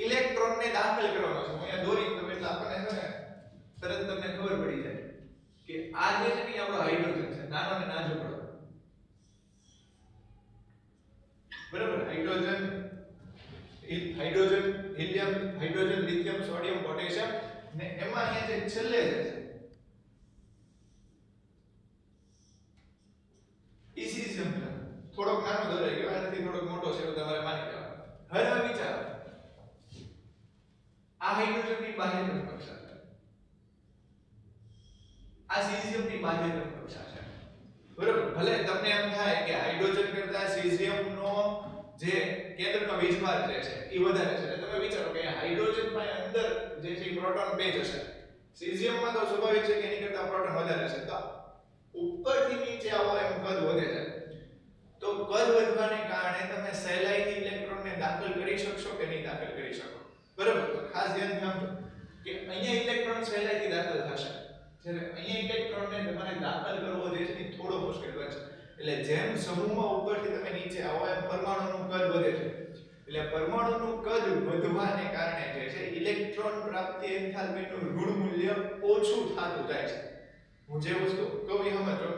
ઇલેક્ટ્રોનને દાખલ કરવાનો છે. હું અહીંયા દોરી દઉં એટલે આપણને છે ને તરત તમને ખબર પડી જાય કે આ જે છે ને આપણો હાઇડ્રોજન છે, નાનો ને નાજુકડો. બરાબર? Hydrogen, helium, hydrogen, lithium, sodium, potassium ને એમાં અહીંયા જે છેલ્લે છે સીઝિયમ થોડોક નાનો દોરાઈ ગયો. આનાથી થોડોક મોટો છે એવું તમારે માની લેવાનું. હવે વિચારો આ હાઇડ્રોજનની બાહ્યતમ કક્ષા છે, આ સીઝિયમની બાહ્યતમ કક્ષા છે. બરોબર? ભલે તમને એમ થાય કે હાઇડ્રોજન કરતા સીઝિયમનો જે કેન્દ્રનો વીજભાર જે છે એ વધારે છે. તમે વિચારો કે હાઇડ્રોજન માં અંદર જે છે પ્રોટોન 2 જ હશે. સીઝિયમમાં તો સ્વાભાવિક છે કે એની કરતા પ્રોટોન વધારે છે. તો ઉપરથી નીચે આવો એમ કદ વધે છે. તો કદ વધવાને કારણે તમે સહેલાઈથી ઇલેક્ટ્રોનને દાખલ કરી શકશો કે નહીં દાખલ કરી શકો? બરાબર? તો ખાસ ધ્યાન રાખજો કે અહીંયા ઇલેક્ટ્રોન સહેલાઈથી દાખલ થશે. જ્યારે અહીંયા ઇલેક્ટ્રોનને તમારે દાખલ કરવો જે છે એ થોડો મુશ્કેલ બનશે. એટલે જેમ સમૂહમાં ઉપરથી તમે નીચે આવો એમ પરમાણુનું કદ વધે છે. એટલે પરમાણુનું કદ વધવાને કારણે જે છે ઇલેક્ટ્રોન પ્રાપ્તિ એન્થાલ્પીનું ઋણ મૂલ્ય ઓછું થતું જાય છે. હું જે વસ્તુ કહું એ સમજો.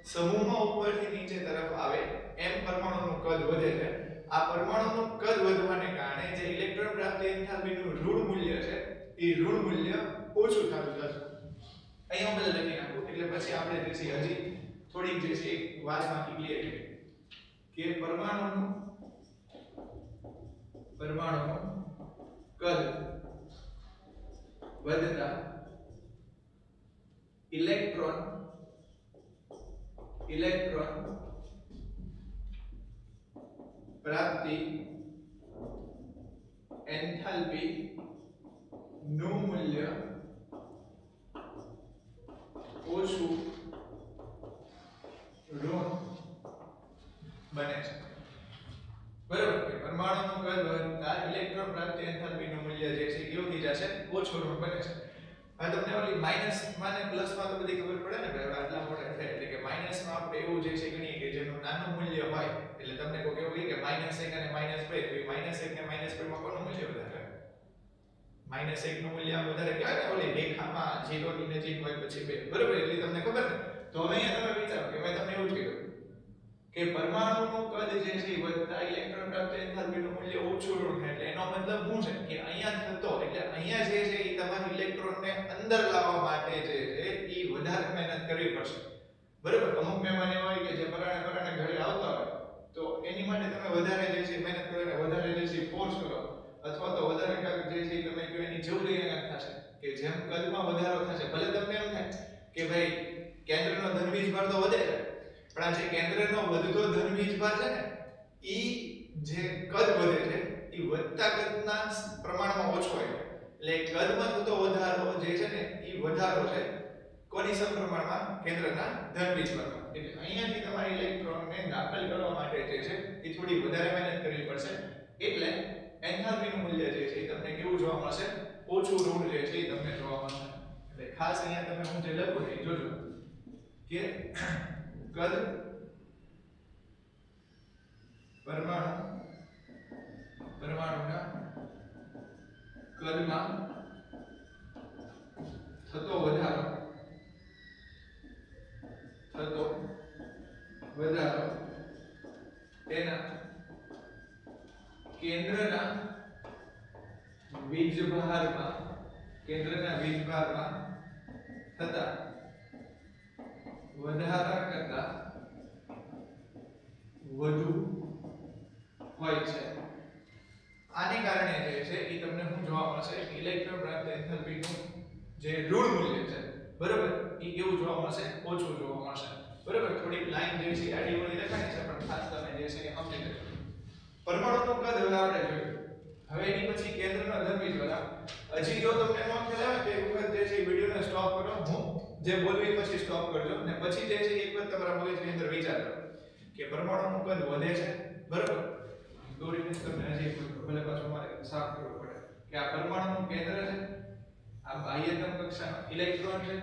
સમૂહમાં ઉપરથી નીચે તરફ આવે એમ પરમાણુનું કદ વધે છે. આ પરમાણુનું કદ વધવાને કારણે જે ઇલેક્ટ્રોન પ્રાપ્તિ એન્થાલ્પીનું ઋણ મૂલ્ય છે એ ઋણ મૂલ્ય ઓછું થતું જશે. અહીંયા હું લખી નાખું એટલે પછી આપણે જે છે હજી થોડીક જે છે એક વાતમાં ક્લિયર કે પરમાણુનું કદ વધતા ઇલેક્ટ્રોન પ્રાપ્તિ એન્થાલ્પી નું મૂલ્ય ઓછું ઋણ બને છે. બરાબર કે પરમાણુનું કદ વધતા ઇલેક્ટ્રોન પ્રાપ્તિ એન્થાલ્પીનું મૂલ્ય જે છે કેવું થઈ જશે ઓછું ઋણ બને છે. હવે તમને ઓલી માઈનસ માં ને પ્લસ માં તો બધી ખબર પડે ને ભાઈ આટલા મોટા થાય એટલે કે માઈનસ માં આપણે એવું જે છે ગણીએ કે જેનું નાનું મૂલ્ય હોય એટલે તમને કોઈ કેવું કે -1 અને -2 તો -1 ને -2 માં કોનું મૂલ્ય વધારે -1 નું મૂલ્ય વધારે કહેવાય ને ઓલી રેખામાં 0 ની નજીક હોય પછી 2 બરાબર એટલે તમને ખબર ને તો હવે અહીંયા તમે વિચારો કે મેં તમને એવું જ કીધું કે પરમાણુનું કદ જે છે વધતા ઇલેક્ટ્રોન પ્રાપ્તિ એન્થાલ્પીનું મૂલ્ય ઓછું ઋણ થાય એટલે એનો મતલબ શું છે કે અહીંયા થતો એટલે અહીંયા જે છે એ તમારે ઇલેક્ટ્રોનને અંદર લાવવા માટે જે છે એ વધારે મહેનત કરવી પડશે. બરાબર અમુક મહેમાન એવા હોય કે જે પરાણે ઘરે આવતા હોય તો એની માટે તમે વધારે જે છે મહેનત કરો અને વધારે જે છે ફોર્સ કરો અથવા તો વધારે કાંઈક જે છે તમે કહો એની જરૂરિયાત થશે કે જેમ કદમાં વધારો થશે ભલે તમને એમ થાય કે ભાઈ કેન્દ્રનો ધનવીજ ભાર તો વધે છે પણ આ જે કેન્દ્રનો વધતો ધનવીજ ભાર છે ને ઈ જે કદ વધે છે ઈ વધતા કદના પ્રમાણમાં ઓછો હોય એટલે કદમાં થતો વધારો જે છે ને ઈ વધારો છે કોની સમપ્રમાણમાં કેન્દ્રના ધનવીજ ભારમાં. એટલે અહીંયાથી તમારે ઇલેક્ટ્રોનને દાખલ કરવા માટે જે છે એ થોડી વધારે મહેનત કરવી પડશે એટલે એન્થાલ્પીનું મૂલ્ય જે છે એ તમને કેવું જોવા મળશે ઓછું ઋણ જે છે એ તમને જોવા મળશે. એટલે ખાસ અહીંયા તમે હું જે લખું એ જોજો કે કદ પરમાણુના કદમાં થતો વધારો તેના કેન્દ્રના વીજભારમાં થતા વધારા કરતા વધુ હોય છે. આને કારણે જે છે એ તમને શું જોવા મળશે કે ઇલેક્ટ્રોન પ્રાપ્તિ એન્થાલ્પીનું જે ઋણ મૂલ્ય છે બરાબર એ કેવું જોવા મળશે ઓછું જોવા મળશે. બરાબર થોડીક લાઈન જે છે આડી વળી લખાણી છે પણ ખાસ તમે જે છે એ સમજી લેજો. પરમાણુનું કદ હવે આપણે જોયું. હવે એની પછી કેન્દ્રનો ધનવીજ ભાર. હજી જો તમને ન ખ્યાલ આવે તો એક વખત જે છે વિડિયોને સ્ટોપ કરો હું જે બોલવી પછી સ્ટોપ કરજો અને પછી જે છે એક વખત તમારા મગજની અંદર વિચાર કરો કે પરમાણુનું કદ વધે છે બરાબર દોરીને તમને હજી ભલે પાછું મારે સાફ કરવું પડે કે આ પરમાણુનું કેન્દ્ર છે આ બાહ્યતમ કક્ષાનો ઇલેક્ટ્રોન છે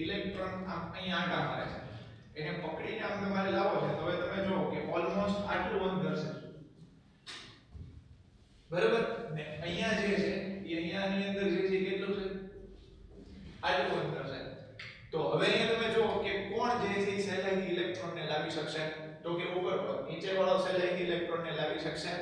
ઇલેક્ટ્રોન આમ અહીં આંટા મારે છે એને પકડીને આમ તમારે લાવો છે તો હવે તમે જુઓ કે ઓલમોસ્ટ આટલું અંતર છે બરાબર ને અહીંયા જે છે એ અહીંયાની અંદર જે છે કેટલું છે આટલું અંતર છે. તો હવે અહીંયા તમે જુઓ કે કોણ જે છે સહેલાઈથી ઇલેક્ટ્રોનને લાવી શકશે તો કે ઉપરવાળો નીચેવાળો સહેલાઈથી ઇલેક્ટ્રોનને લાવી શકશે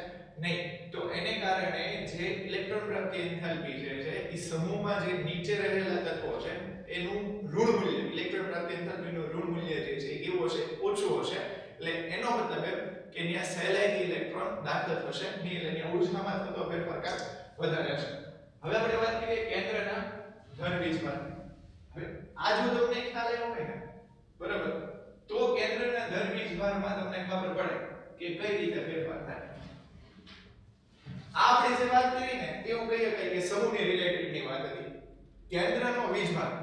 નહીં. તો એને કારણે જે ઇલેક્ટ્રોન પ્રાપ્તિ એન્થાલ્પી જે છે એ સમૂહમાં જે નીચે રહેલા તત્વો છે એનું ઋણ મૂલ્ય ઇલેક્ટ્રોન પ્રાપ્તિ એન્થાલ્પીનું ઋણ મૂલ્ય જે છે એ કેવું હશે ઓછું હશે. એટલે એનો મતલબ એમ કે ત્યાં સહેલાઈથી ઇલેક્ટ્રોન દાખલ થશે નહીં એટલે ત્યાં ઉર્જામાં થતો ફેરફાર કાંઈક વધારે હશે. હવે આપણે વાત કરીએ કેન્દ્રના ધનવીજ ભાર. હવે આ જો તમને ખ્યાલ આવ્યો હોય ને બરાબર તો કેન્દ્રના ધનવીજ ભારમાં તમને ખબર પડે કે કઈ રીતે ફેરફાર થાય. આપણે જે વાત કરી ને એવું કહી શકાય કે સમૂહની રિલેટેડની વાત હતી. કેન્દ્રનો વીજભાર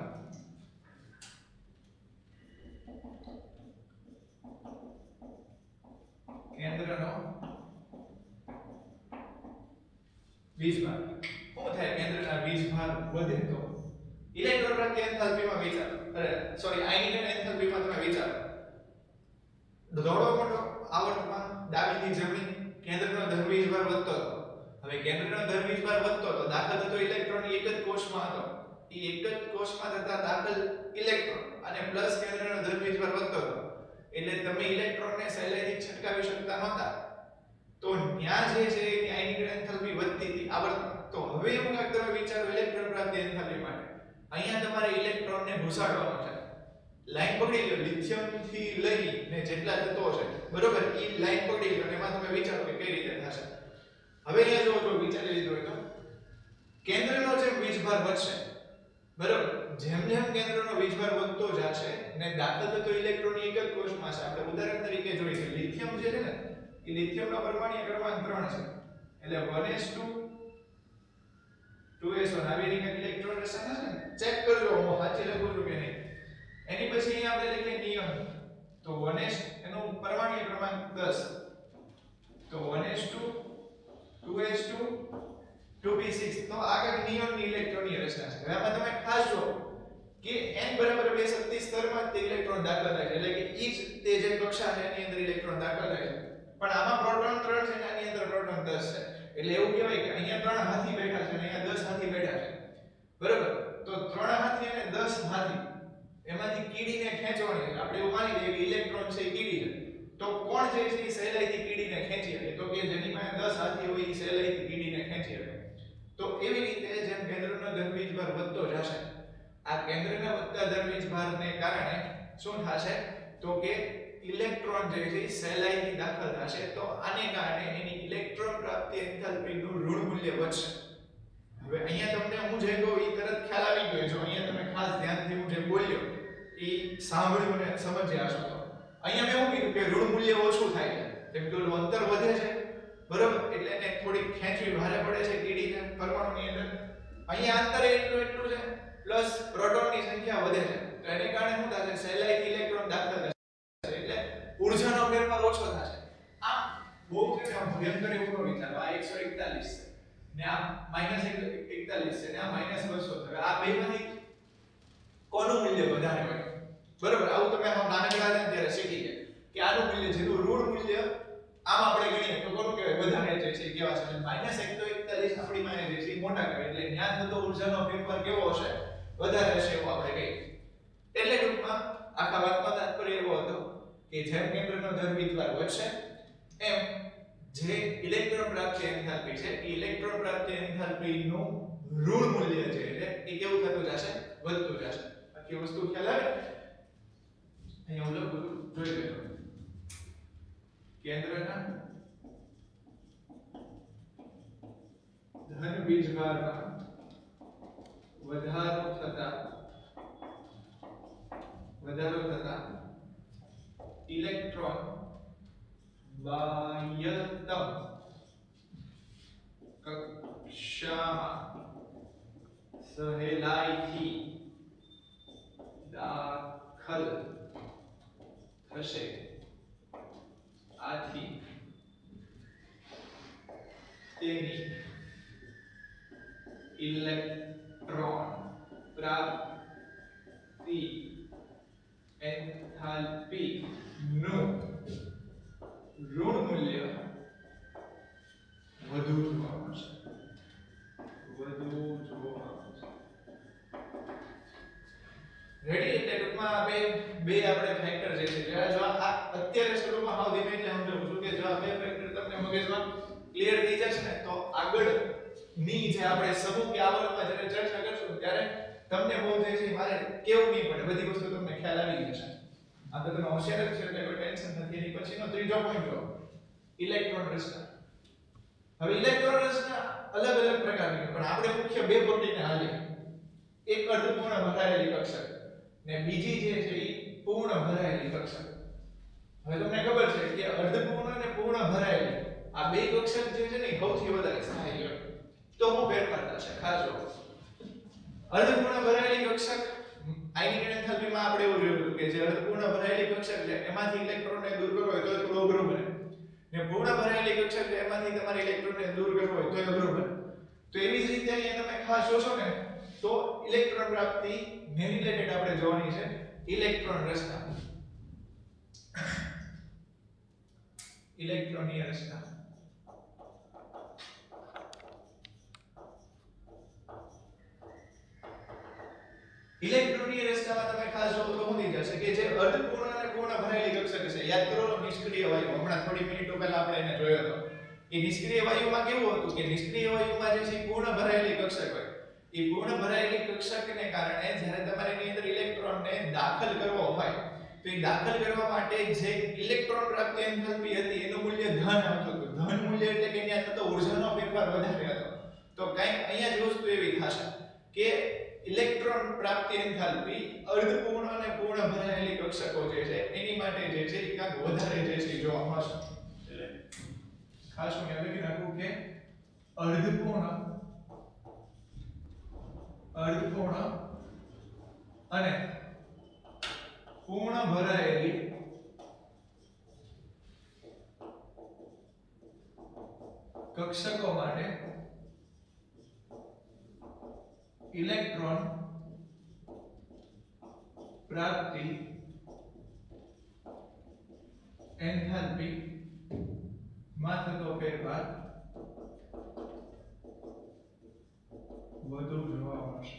શું થાય કેન્દ્રના વીજભાર વધે તો ઇલેક્ટ્રોન પ્રાપ્તિ એન્થાલ્પીમાં વિચારો સોરી આયનિક એન્થાલ્પીમાં તમે વિચારો દોડો મોટો આવર્તમાં ડાબીથી જમણી કેન્દ્રનો ધન વીજભાર વધતો હતો. હવે કેન્દ્રનો ધન વીજભાર વધતો હતો, દાખલ થતો ઇલેક્ટ્રોન એક જ કોષમાં હતો. એ એક જ કોષમાં થતા દાખલ ઇલેક્ટ્રોન અને પ્લસ કેન્દ્રનો ધન વીજભાર વધતો હતો. એટલે તમે ઇલેક્ટ્રોનને સહેલાઈથી છટકાવી શકતા નહોતા. તો ત્યાં જે છે એની આયનિક એન્થાલ્પી વધતી હતી આવર્તન. તો હવે એવું કાંઈક તમે વિચારો ઇલેક્ટ્રોન પ્રાપ્તિ એન્થાલ્પી માટે. અહીંયા તમારે ઇલેક્ટ્રોનને ઘુસાડવાનો છે. લાઈન પકડી લો, લિથિયમ થી લઈને જેટલા તત્વો છે બરોબર, એ લાઈન પકડી લો અને એમાં તમે વિચારો કે કઈ રીતે થશે. હવે અહીંયા જો વિચારી લીધું હોય તો કેન્દ્રનો જે વીજભાર વધશે બરોબર, જેમ જેમ કેન્દ્રનો વીજભાર વધતો જશે ને દાખલ થતો ઇલેક્ટ્રોન એક જ કોષમાં છે. આપણે ઉદાહરણ તરીકે જોઈએ કે લિથિયમ જે છે ને એ લિથિયમનો પરમાણુ ક્રમાંક 3 છે. એટલે 1s2 2s1 આવી રીતે ઇલેક્ટ્રોન રચના છે ને, ચેક કરજો હું સાચી લખું છું કે નહીં. એની પછી અહીંયા આપણે લખીએ નિયમ, તો 1s એનો પરમાણુ ક્રમાંક 10, તો 1s2 2s2 2p6. તો આ કઈ નિયમની ઇલેક્ટ્રોનની રચના છે. હવે આમાં તમે ખાસ જો કે n બરાબર 2 શક્તિ સ્તરમાં તે ઇલેક્ટ્રોન દાખલ થાય છે, એટલે કે ઈ જ તે જે કક્ષા છે એની અંદર ઇલેક્ટ્રોન દાખલ થાય છે. પણ આમાં પ્રોટોન 3 છે અને આની અંદર પ્રોટોન 10 છે. એટલે એવું કહેવાય કે અહીંયા 3 હાથી બેઠા છે અને અહીંયા 10 હાથી બેઠા છે બરાબર. તો 3 હાથી અને 10 હાથી એમાંથી કીડીને ખેંચવાની છે. આપણે એવું માની લઈએ કે ઇલેક્ટ્રોન છે એ કીડી છે. તો કોણ જે છે એ સહેલાઈથી કીડીને ખેંચી શકે? તો કે જેની પાસે 10 હાથી હોય એ સહેલાઈથી કીડીને ખેંચી શકે. તો એવી રીતે જેમ કેન્દ્રનો ધન વીજભાર વધતો જશે, આ કેન્દ્રના વધતા ધન વીજભારને કારણે શું થશે? તો કે ઇલેક્ટ્રોન જે છે એ સહેલાઈથી દાખલ થશે. તો આને કારણે એની ઇલેક્ટ્રોન પ્રાપ્તિ એન્થાલ્પીનું ઋણ મૂલ્ય વધશે. હવે અહીંયા તમને હું જે કહું એ તરત ખ્યાલ આવી ગયો. જો અહીંયા તમે ખાસ ધ્યાનથી હું જે બોલ્યો એ સાંભળ્યું અને સમજ્યા હશો. તો અહીંયા મેં એવું કીધું કે ઋણ મૂલ્ય ઓછું થાય છે, કેમ કે ઓલું અંતર વધે છે બરોબર, એટલે એને થોડી ખેંચવી ભારે પડે છે કીડીને પરમાણુની અંદર. અહીંયા અંતર એટલું છે પ્લસ પ્રોટોનની સંખ્યા વધે છે, તો એને કારણે શું થશે? સહેલાઈથી ઇલેક્ટ્રોન દાખલ થશે, એટલે ઊર્જાનો ફેરફાર ઓછો થશે. આ બહુ કે ભયંકર એવું વિચારો. આ 141 છે ને આ -41 છે ને આ -200 છે. આ બેમાંથી કોનું મૂલ્ય વધારે હોય બરોબર? આવું તમે નાનકડા હતા ત્યારે શીખી ગયા કે આનું મૂલ્ય જેનું ઋણ મૂલ્ય આમ આપણે ગણીએ તો કોનું કહેવાય? વધારે જે છે કેવા છે? -141 આપણી માં જે છે મોટા કહેવાય. એટલે જ્ઞાન થતો ઊર્જાનો ફેરફાર કેવો હશે? વધારે હશે એવું આપણે કહીએ. એટલે ટૂંકમાં આખા વાતનો તાત્પર્ય એવો હતો કે જેમ કેન્દ્રનો ધન વીજભાર વધશે એમ જે ઇલેક્ટ્રોન પ્રાપ્તિ એન્થાલ્પી છે એ ઇલેક્ટ્રોન પ્રાપ્તિ એન્થાલ્પીનું ઋણ મૂલ્ય જે છે એ કેવું થતું જશે? વધતું જશે. આખી વસ્તુ ખ્યાલ આવે? અહીંયા હું લખું છું, જોઈ લેજો. કેન્દ્રના ધન વીજભારમાં વધારો થતા ઇલેક્ટ્રોન બાહ્યતમ કક્ષામાં સહેલાઈથી દાખલ થશે. આથી તેની ઇલેક્ટ્રોન પ્રાપ્તિ એન્થાલ્પી નું ઋણ મૂલ્ય વધુ જોવા મળશે. રેડી? એટલે ટૂંકમાં બે આપણે ફેક્ટર જે છે જો આ અત્યારે શરૂમાં હાવ ધીમે ધીમે સમજાવું છું કે જો આ બે ફેક્ટર તમને મગજમાં ક્લિયર થઈ જશે ને તો આગળ ની જે આપણે સમૂહ કે આવર્તમાં જ્યારે ચર્ચા કરશું ત્યારે તમને બહુ જે છે મારે કેવું નહીં પડે, બધી વસ્તુ તમને ખ્યાલ આવી જશે. આ તો તમે હોશિયાર જ છો એટલે કોઈ ટેન્શન નથી. એની પછીનો ત્રીજો પોઈન્ટ જો ઇલેક્ટ્રોન રચના. હવે ઇલેક્ટ્રોન રચના અલગ અલગ પ્રકારની પણ આપણે મુખ્ય બે પકડીને હાલીએ. એક અર્ધપૂર્ણ ભરાયેલી કક્ષક ને બીજી જે છે એ પૂર્ણ ભરાયેલી કક્ષક. હવે તમને ખબર છે કે અર્ધપૂર્ણ અને પૂર્ણ ભરાયેલી આ બે કક્ષક જે છે ને સૌથી વધારે સહાયક. તો હું ફેરફાર થશે ખાસ જો. અર્ધપૂર્ણ ભરાયેલી કક્ષક આયનિક એન્થાલ્પીમાં આપણે એવું જોયું કે જે અર્ધપૂર્ણ ભરાયેલી કક્ષક છે એમાંથી ઇલેક્ટ્રોનને દૂર કરવો હોય તો થોડો અઘરો બને, ને પૂર્ણ ભરાયેલી કક્ષક છે એમાંથી તમારે ઇલેક્ટ્રોનને દૂર કરવો હોય તો અઘરો બને. તો એવી જ રીતે અહીંયા તમે ખાસ જોશો ને તો ઇલેક્ટ્રોન પ્રાપ્તિ ને રિલેટેડ આપણે જોવાની છે ઇલેક્ટ્રોન રચના. ઇલેક્ટ્રોનની રચના ઇલેક્ટ્રોનની રચનામાં તમે ખાસ જો તો શું થઈ જશે કે જે અર્ધપૂર્ણ અને પૂર્ણ ભરાયેલી કક્ષક છે, યાદ કરો નિષ્ક્રિય વાયુ, હમણાં થોડી મિનિટો પહેલા આપણે એને જોયો હતો. એ નિષ્ક્રિય વાયુમાં કેવું હતું કે નિષ્ક્રિય વાયુમાં જે છે પૂર્ણ ભરાયેલી કક્ષક હોય, એ પૂર્ણ ભરાયેલી કક્ષકને કારણે જ્યારે તમારે એની અંદર ઇલેક્ટ્રોનને દાખલ કરવો હોય તો એ દાખલ કરવા માટે જે ઇલેક્ટ્રોન પ્રાપ્તિ એન્થાલ્પી હતી એનું મૂલ્ય ધન આવતું હતું. ધન મૂલ્ય એટલે કે ત્યાં થતો ઊર્જાનો ફેરફાર વધારે હતો. તો કંઈક અહીંયા જ વસ્તુ એવી થશે કે ઇલેક્ટ્રોન પ્રાપ્તિ એન્થાલ્પી અર્ધપૂર્ણ અને પૂર્ણ ભરાયેલી કક્ષકો જે છે એની માટે જે છે એ કાંઈક વધારે જે છે જોવા મળશે. એટલે ખાસ હું યાદ રાખી નાખું કે અર્ધપૂર્ણ અને પૂર્ણ ભરાયેલી કક્ષકો માટે ઇલેક્ટ્રોન પ્રાપ્તિ એન્થાલ્પી માં થતો ફેરફાર વધુ જોવા મળશે.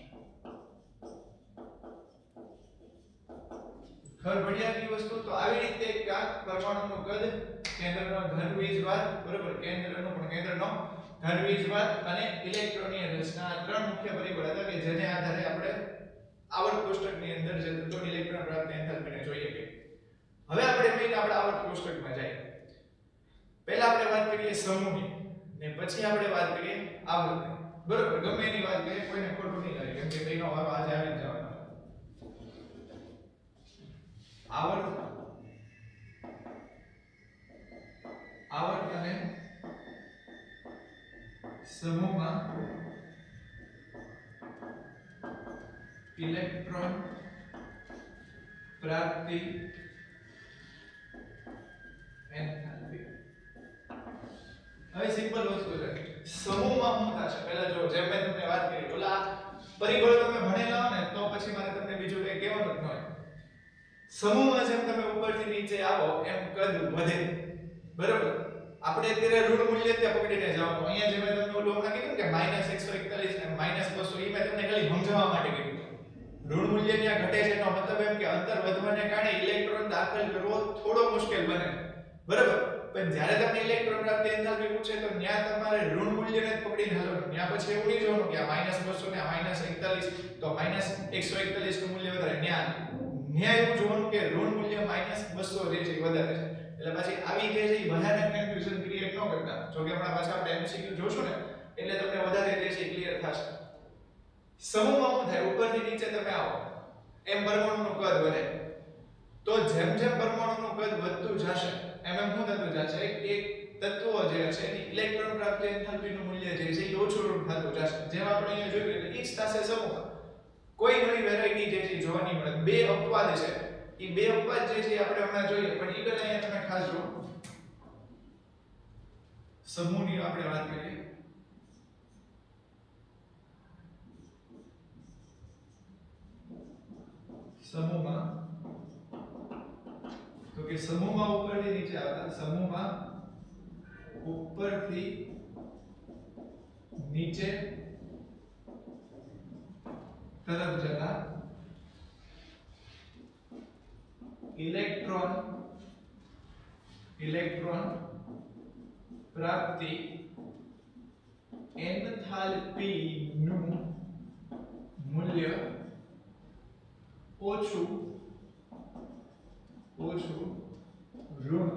ખબર પડી આટલી વસ્તુ? તો આવી રીતે ક્યાંક પરમાણુનું કદ, કેન્દ્રનો ધન વીજભાર, બરોબર, કેન્દ્રનો ધન વીજભાર અને ઇલેક્ટ્રોનની રચના, આ ત્રણ મુખ્ય પરિબળ હતા કે જેને આધારે આપણે આવર્ત કોષ્ટકની અંદર જે તત્વો ઇલેક્ટ્રોન પ્રાપ્તિ એન્થાલ્પીને જોઈએ કે હવે આપણે મેઈન આપણા આવર્ત કોષ્ટકમાં જઈએ. પહેલા આપણે વાત કરીએ સમૂહની ને પછી આપણે વાત કરીએ આવર્તની. બરોબર, ગમે એની વાત કરીએ કોઈને ખોટું નહીં લાગે કેમ કે બેનો વારો આજે આવી જ જવાનો. આવર્ત અને સમૂહમાં ઇલેક્ટ્રોન પ્રાપ્તિ એન્થાલ્પી. હવે સિમ્પલ વસ્તુ છે, સમૂહમાં શું થશે પહેલા જો, જેમ મેં તમને વાત કરી, ઓલા પરિબળો તમે ભણેલા હો ને તો પછી મારે તમને બીજું કંઈ કહેવાનું જ ન હોય. સમૂહમાં જેમ તમે ઉપરથી નીચે આવો એમ કદ વધે, બરાબર. આપણે અત્યારે ઋણ મૂલ્ય ત્યાં પકડીને જવાનું. અહીંયા જે મેં તમને ઓલું હમણાં કીધું કે -141 ને -200, એ મેં તમને ખાલી સમજાવવા માટે કીધું. ઋણ મૂલ્ય ત્યાં ઘટે છે એનો મતલબ એમ કે અંતર વધવાને કારણે ઇલેક્ટ્રોન દાખલ કરવો થોડો મુશ્કેલ બને, બરાબર. પણ જ્યારે તમને ઇલેક્ટ્રોન પ્રાપ્તિ એન્થાલ્પી પૂછે તો ત્યાં તમારે ઋણ મૂલ્યને જ પકડીને હાલવાનું. ત્યાં પછી એવું નહીં જોવાનું કે આ -200 ને આ -41 તો -141 નું મૂલ્ય વધારે. ત્યાં એવું જોવાનું કે ઋણ મૂલ્ય -200 જે છે વધારે છે. એટલે પછી આવી જે છે એ ભયાનક કન્ફ્યુઝન ક્રિએટ ન કરતા. જો કે હમણાં પાછા આપણે MCQ જોશું ને એટલે તમને વધારે જે છે ક્લિયર થશે. સમૂહમાં શું થાય, ઉપરથી નીચે તમે આવો એમ પરમાણુનું કદ વધે. તો જેમ જેમ પરમાણુનું કદ વધતું જશે એમ એમ શું થતું જશે, એક તત્વો જે છે એની ઇલેક્ટ્રોન પ્રાપ્તિ એન્થાલ્પીનું મૂલ્ય જે છે એ ઓછું થતું જશે. જેમ આપણે અહીંયા જોયું એટલે ઈ જ થશે સમૂહ. કોઈ નવી વેરાયટી જે છે જોવા નહીં મળે. બે અપવાદ છે, એ બે અપવાદ જે છે આપણે હમણાં જોઈએ, પણ ઈ પહેલા અહીંયા તમે ખાસ જો સમૂહની આપણે વાત કરીએ. સમૂહમાં તો કે સમૂહમાં ઉપરથી નીચે આવતા, સમૂહમાં ઉપરથી નીચે તરફ જતા ઇલેક્ટ્રોન પ્રાપ્તિ એન્થાલ્પી નું મૂલ્ય ઓછું ઋણ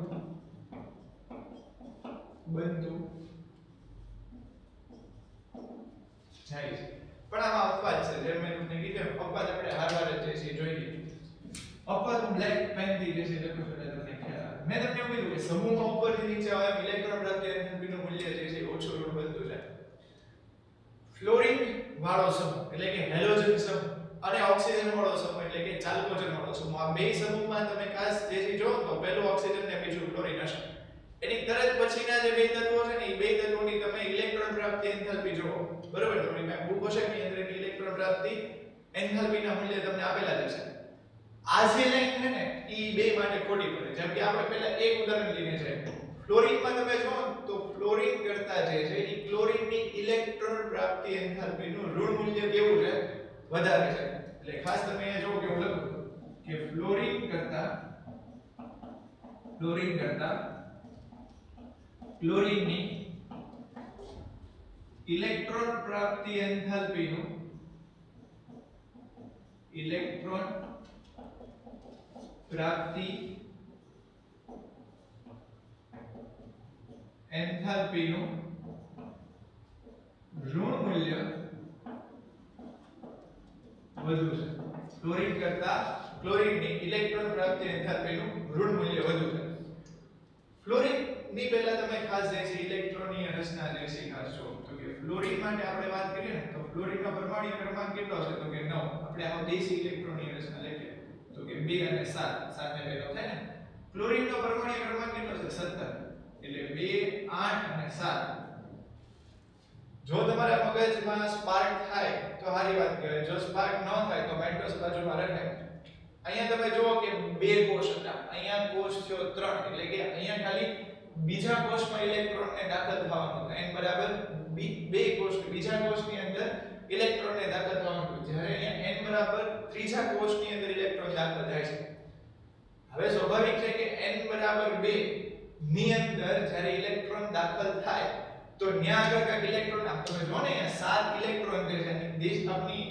બનતું જાય છે. પણ આમાં અપવાદ છે, જેમ મેં તમને કીધું અપવાદ આપણે હારવાર જ જે છે જોઈએ. અપવાદ હું બ્લેક પેન થી જે છે લખું છું એટલે તમને ખ્યાલ આવે. મેં તમને એવું કીધું કે સમૂહમાં ઉપરથી નીચે આવે ઇલેક્ટ્રોન પ્રાપ્તિ એન્થાલ્પીનું મૂલ્ય જે છે ઓછું ઋણ બનતું જાય. ફ્લોરિન વાળો સમૂહ એટલે કે હેલોજન સમૂહ અને ઓક્સિજન વાળો સમૂહ એટલે કે ચાલ્કોજન વાળો સમૂહ, આ બે સમૂહમાં તમે ખાસ જે છે જો તો પહેલું ઓક્સિજન ને બીજું ફ્લોરિન હશે. એની તરત પછીના જે બે તત્વો છે ને એ બે તત્વોની તમે ઇલેક્ટ્રોન પ્રાપ્તિ એન્થાલ્પી જોવો, બરોબર. તમારી પાસે બુક હશે એની અંદર ઇલેક્ટ્રોન પ્રાપ્તિ એન્થાલ્પીના મૂલ્ય તમને આપેલા જ હશે. આ જે લાઈન છે ને એ બે માટે ખોટી પડે. જેમ કે આપણે પહેલા એક ઉદાહરણ લઈને છે, ફ્લોરિનમાં તમે જો તો ફ્લોરિન કરતા જે છે એ ક્લોરિનની ઇલેક્ટ્રોન પ્રાપ્તિ એન્થાલ્પીનું ઋણ મૂલ્ય કેવું છે, વધારે છે. એટલે ખાસ તમે અહીંયા જો કેવું લખો કે ફ્લોરીન કરતા ક્લોરીનની ઇલેક્ટ્રોન પ્રાપ્તિ એન્થાલ્પીનું ઋણ મૂલ્ય વધુ છે. ક્લોરીન કરતા ક્લોરીનની ઇલેક્ટ્રોન પ્રાપ્તિ એન્થાલ્પીનું ઋણ મૂલ્ય વધુ છે. ફ્લોરીન ની પહેલા તમે ખાસ જે છે ઇલેક્ટ્રોનની રચના જે છે ખાસ જો તો કે ફ્લોરીન માટે આપણે વાત કરીએ ને તો ફ્લોરીનનો પરમાણુ ક્રમાંક કેટલો છે તો કે 9. આપણે આમાં દેશી ઇલેક્ટ્રોનની રચના લખીએ તો કે 2 અને 7 સાથે ભેગો થાય ને. ક્લોરીનનો પરમાણુ ક્રમાંક કેટલો છે 17. એટલે 2 8 અને 7. જો તમારા મગજમાં સ્પાર્ક થાય તો સારી વાત કહેવાય. જો સ્પાર્ક ન થાય તો મેટ્રોસ બાજુમાં રખાય. અહીંયા તમે જુઓ કે બે કોષ હતા, અહીંયા કોષ થયો 3 એટલે કે અહીંયા ખાલી બીજા કોષમાં ઇલેક્ટ્રોનને દાખલ થવાનું હતું. n બરાબર બે કોષ બીજા કોષની અંદર ઇલેક્ટ્રોનને દાખલ થવાનું હતું. જ્યારે અહીંયા n બરાબર ત્રીજા કોષની અંદર ઇલેક્ટ્રોન દાખલ થાય છે. હવે સ્વાભાવિક છે કે n બરાબર 2 ની અંદર જ્યારે ઇલેક્ટ્રોન દાખલ થાય તો ન્યા આગળ કાક ઇલેક્ટ્રોન તમે જો ને અહીંયા 7 ઇલેક્ટ્રોન જે છે દેશ આપની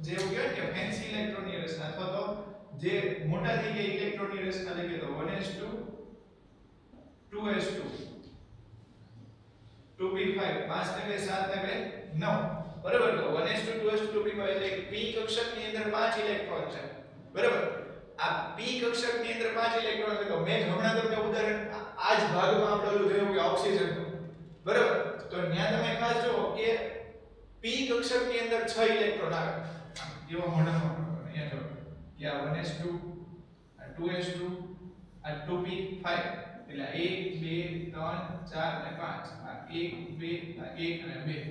જે એવું કહેવાય કે ફેન્સી ઇલેક્ટ્રોનની રચના અથવા તો જે મોટા થઈ ગયા ઇલેક્ટ્રોનની રચના લઈએ તો 1s2 2s2 2p5 5 ને 7 ને 9 બરાબર. તો 1s2 2s2 2p5 એટલે p કક્ષકની અંદર 5 ઇલેક્ટ્રોન છે બરાબર. આ p કક્ષકની અંદર 5 ઇલેક્ટ્રોન છે. તો મેં હમણાં તમને ઉદાહરણ આ જ ભાગમાં આપણે ઓલું જોયું કે ઓક્સિજન બરાબર. તો ત્યાં તમે ખાસ જુઓ કે p કક્ષકની અંદર 6 ઇલેક્ટ્રોન આવે. એવો મોઢામાં અહીંયા જો કે આ 1s2 આ 2s2 આ 2p5 એટલે 1 2 3 4 અને 5 આ 1 2 આ 1 અને 2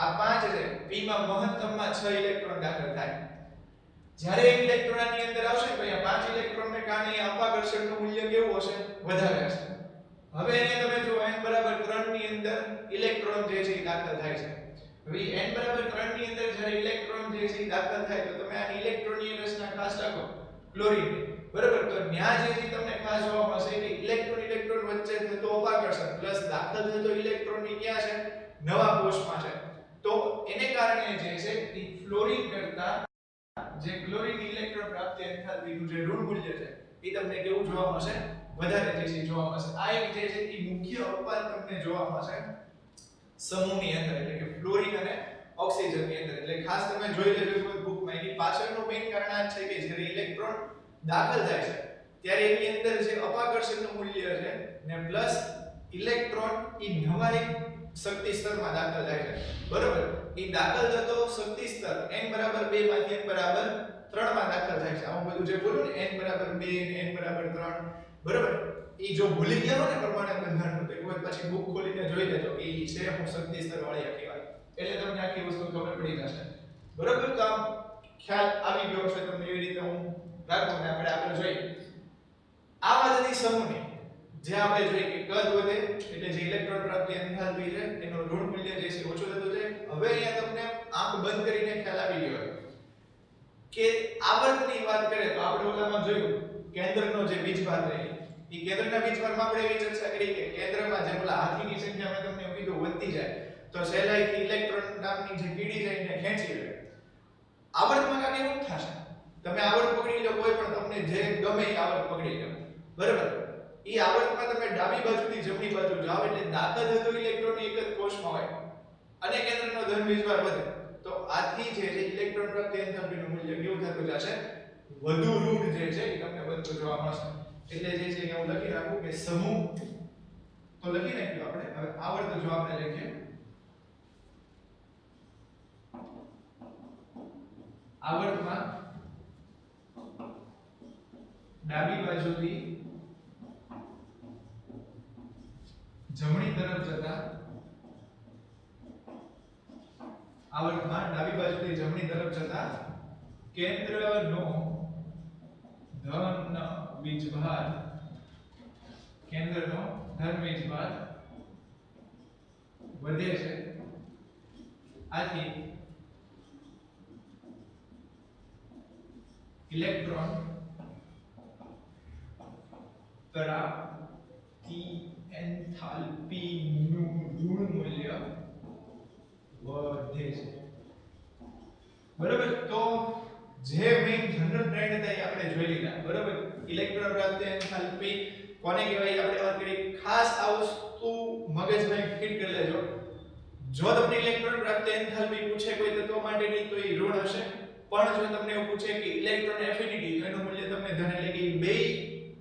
આ 5 છે. p માં મહત્તમમાં 6 ઇલેક્ટ્રોન દાખલ થાય. જ્યારે એક ઇલેક્ટ્રોન આની અંદર આવશે તો અહીંયા 5 ઇલેક્ટ્રોનને કારણે અપાકર્ષણનું મૂલ્ય કેવું હશે વધારે હશે. હવે અહીંયા તમે જો n બરાબર 3 ની અંદર ઇલેક્ટ્રોન જે છે દાખલ થાય છે. હવે n બરાબર 3 ની અંદર જ્યારે ઇલેક્ટ્રોન જે છે દાખલ થાય તો તમે આ ઇલેક્ટ્રોનની રચના ખાસ રાખો ક્લોરીન બરાબર. તો ન્યા જે છે તમને ખાસ જોવા મળશે કે ઇલેક્ટ્રોન વચ્ચે થતો અપાકર્ષણ પ્લસ દાખલ થતો ઇલેક્ટ્રોનની ક્યાં છે નવા કોષમાં છે. તો એને કારણે જે છે એ ફ્લોરીન કરતા જે ક્લોરીન ઇલેક્ટ્રોન પ્રાપ્તિ એન્થાલ્પીનું જે ઋણ મૂલ્ય છે એ તમને કેવું જોવા મળશે વધારે જે છે જોવા મળશે. આ એક જે છે એ મુખ્ય અપવાદ તમને જોવા મળશે સમૂહની અંદર એટલે કે ફ્લોરીન અને ઓક્સિજનની અંદર. એટલે ખાસ તમે જોઈ લેજો કોઈ બુકમાં એની પાછળનું મેઇન કારણ આ છે કે જ્યારે ઇલેક્ટ્રોન દાખલ થાય છે ત્યારે એની અંદર જે અપાકર્ષણનું મૂલ્ય છે ને પ્લસ ઇલેક્ટ્રોન એ નવા એક શક્તિ સ્તરમાં દાખલ થાય છે બરાબર. એ દાખલ થતો શક્તિ સ્તર n બરાબર 2 માંથી n બરાબર 3 માં દાખલ થાય છે. આવું બધું જે બોલું ને n બરાબર 2 ને n બરાબર 3 બરાબર. એ જો ભૂલી ગયા હો ને પરમાણુ બંધારણનું તો એક વખત પછી બુક ખોલીને જોઈ લેજો કે એ છે હું શક્તિ સ્તર વાળી આખી વાત. એટલે તમને આખી વસ્તુ ખબર પડી જશે બરાબર. તો આમ ખ્યાલ આવી ગયો છે તમને. એવી રીતે હું રાખું ને આપણે આગળ જોઈએ આ વાતની સમૂહની જે આપણે જોઈએ કે કદ વધે એટલે જે ઇલેક્ટ્રોન પ્રાપ્તિ એન્થાલ્પી છે એનું ઋણ મૂલ્ય જે છે ઓછું થતું જાય. હવે અહીંયા તમને આંખ બંધ કરીને ખ્યાલ આવી ગયો કે આવર્તની વાત કરીએ તો આપણે ઓલામાં જોયું કેન્દ્રનો જે વીજભાર રહે એ કેન્દ્રના વીજભારમાં આપણે એવી ચર્ચા કરી કે કેન્દ્રમાં જે પેલા હાથીની સંખ્યા મેં તમને કીધું વધતી જાય તો સહેલાઈથી ઇલેક્ટ્રોન નામની જે કીડી છે એને ખેંચી લે. આવર્તમાં કાંઈ એવું થશે. તમે આવર્ત પકડી લો કોઈ પણ તમને જે ગમે એ આવર્ત પકડી લો બરાબર. એ આવર્તમાં તમે ડાબી બાજુથી જમણી બાજુ જાઓ એટલે દાખલ થતો ઇલેક્ટ્રોન એક જ કોષમાં હોય અને કેન્દ્રનો ધન વીજભાર વધે. તો આથી જે ઇલેક્ટ્રોન પ્રાપ્તિ એન્થાલ્પીનું મૂલ્ય કેવું થતું જશે વધુ ઋણ જે છે એ તમને વધતું જોવા મળશે. એટલે જે છે હું લખી રાખું કે સમૂહ તો લખી નાખ્યું આપણે. હવે આવર્ત જો આપણે લખીએ આવર્તમાં ડાબી બાજુથી જમણી તરફ જતા આવર્તમાં ડાબી બાજુથી જમણી તરફ જતા કેન્દ્રનો ધન વીજભાર કેન્દ્રનો ધન વીજભાર વધે છે. આથી ઇલેક્ટ્રોન પ્રાપ્તિ એન્થાલ્પી નું ઋણ મૂલ્ય વધે છે. બરાબર. તો જે મેઇન જનરલ ટ્રેન્ડ હતા એ આપણે જોઈ લીધા. બરાબર. ઇલેક્ટ્રોન પ્રાપ્તિ એન્થાલ્પી કોને કહેવાય આપણે વાત કરી. ખાસ આ વસ્તુ મગજમાં ફિટ કરી લેજો. જો તમને ઇલેક્ટ્રોન પ્રાપ્તિ એન્થાલ્પી પૂછે કોઈ તત્વ માટેની તો એ ઋણ હશે. પણ જો તમને એવું પૂછે કે ઇલેક્ટ્રોન એફિનિટી તો એનું મૂલ્ય તમને ધન એટલે કે બે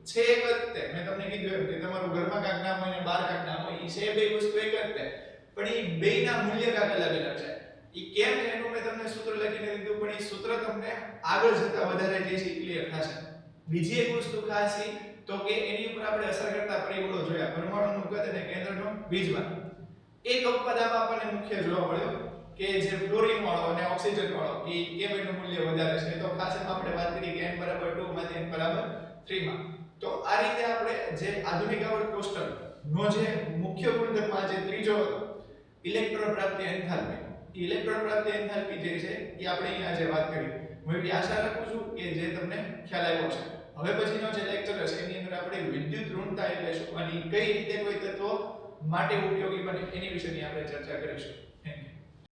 છે એક જ તે. મેં તમને કીધું એમ કે તમારું ઘરમાં કાંક નામ હોય ને બહાર કાંક નામ હોય એ છે બે વસ્તુ એક જ તે. પણ એ બેયના મૂલ્ય કાંક અલગ અલગ છે. એ કેમ છે એનું મેં તમને સૂત્ર લખીને દીધું, પણ એ સૂત્ર તમને આગળ જતા વધારે જે છે ક્લિયર થશે. બીજી એક વસ્તુ ખાસ છે તો કે એની ઉપર આપણે અસર કરતા પરિબળો જોયા. પરમાણુનું કદ અને કેન્દ્રનો વીજભાર. એક અપવાદામાં આપણને મુખ્ય જોવા મળ્યો કે જે ફ્લોરીન વાળો અને ઓક્સિજન વાળો એ કેમ એનું મૂલ્ય વધારે છે. તો ખાસ એમાં આપણે વાત કરી કે n 2 માંથી n 3 માં. તો આ રીતે આપણે જે આધુનિક આવર્ત કોષ્ટક નો જે મુખ્ય ગુણધર્મ જે ત્રીજો હતો ઇલેક્ટ્રોન પ્રાપ્તિ એન્થાલ્પી. ઇલેક્ટ્રોન પ્રાપ્તિ એન્થાલ્પી જે છે એ આપણે અહીંયા આજે વાત કરી. હું એવી આશા રાખું છું કે જે તમને ખ્યાલ આવ્યો છે. હવે પછીનો જે લેક્ચર હશે એની અંદર આપણે વિદ્યુત ઋણતા એટલે શું અને કઈ રીતે કોઈ તત્વ માટે ઉપયોગી બને એની વિશેની આપણે ચર્ચા કરીશું.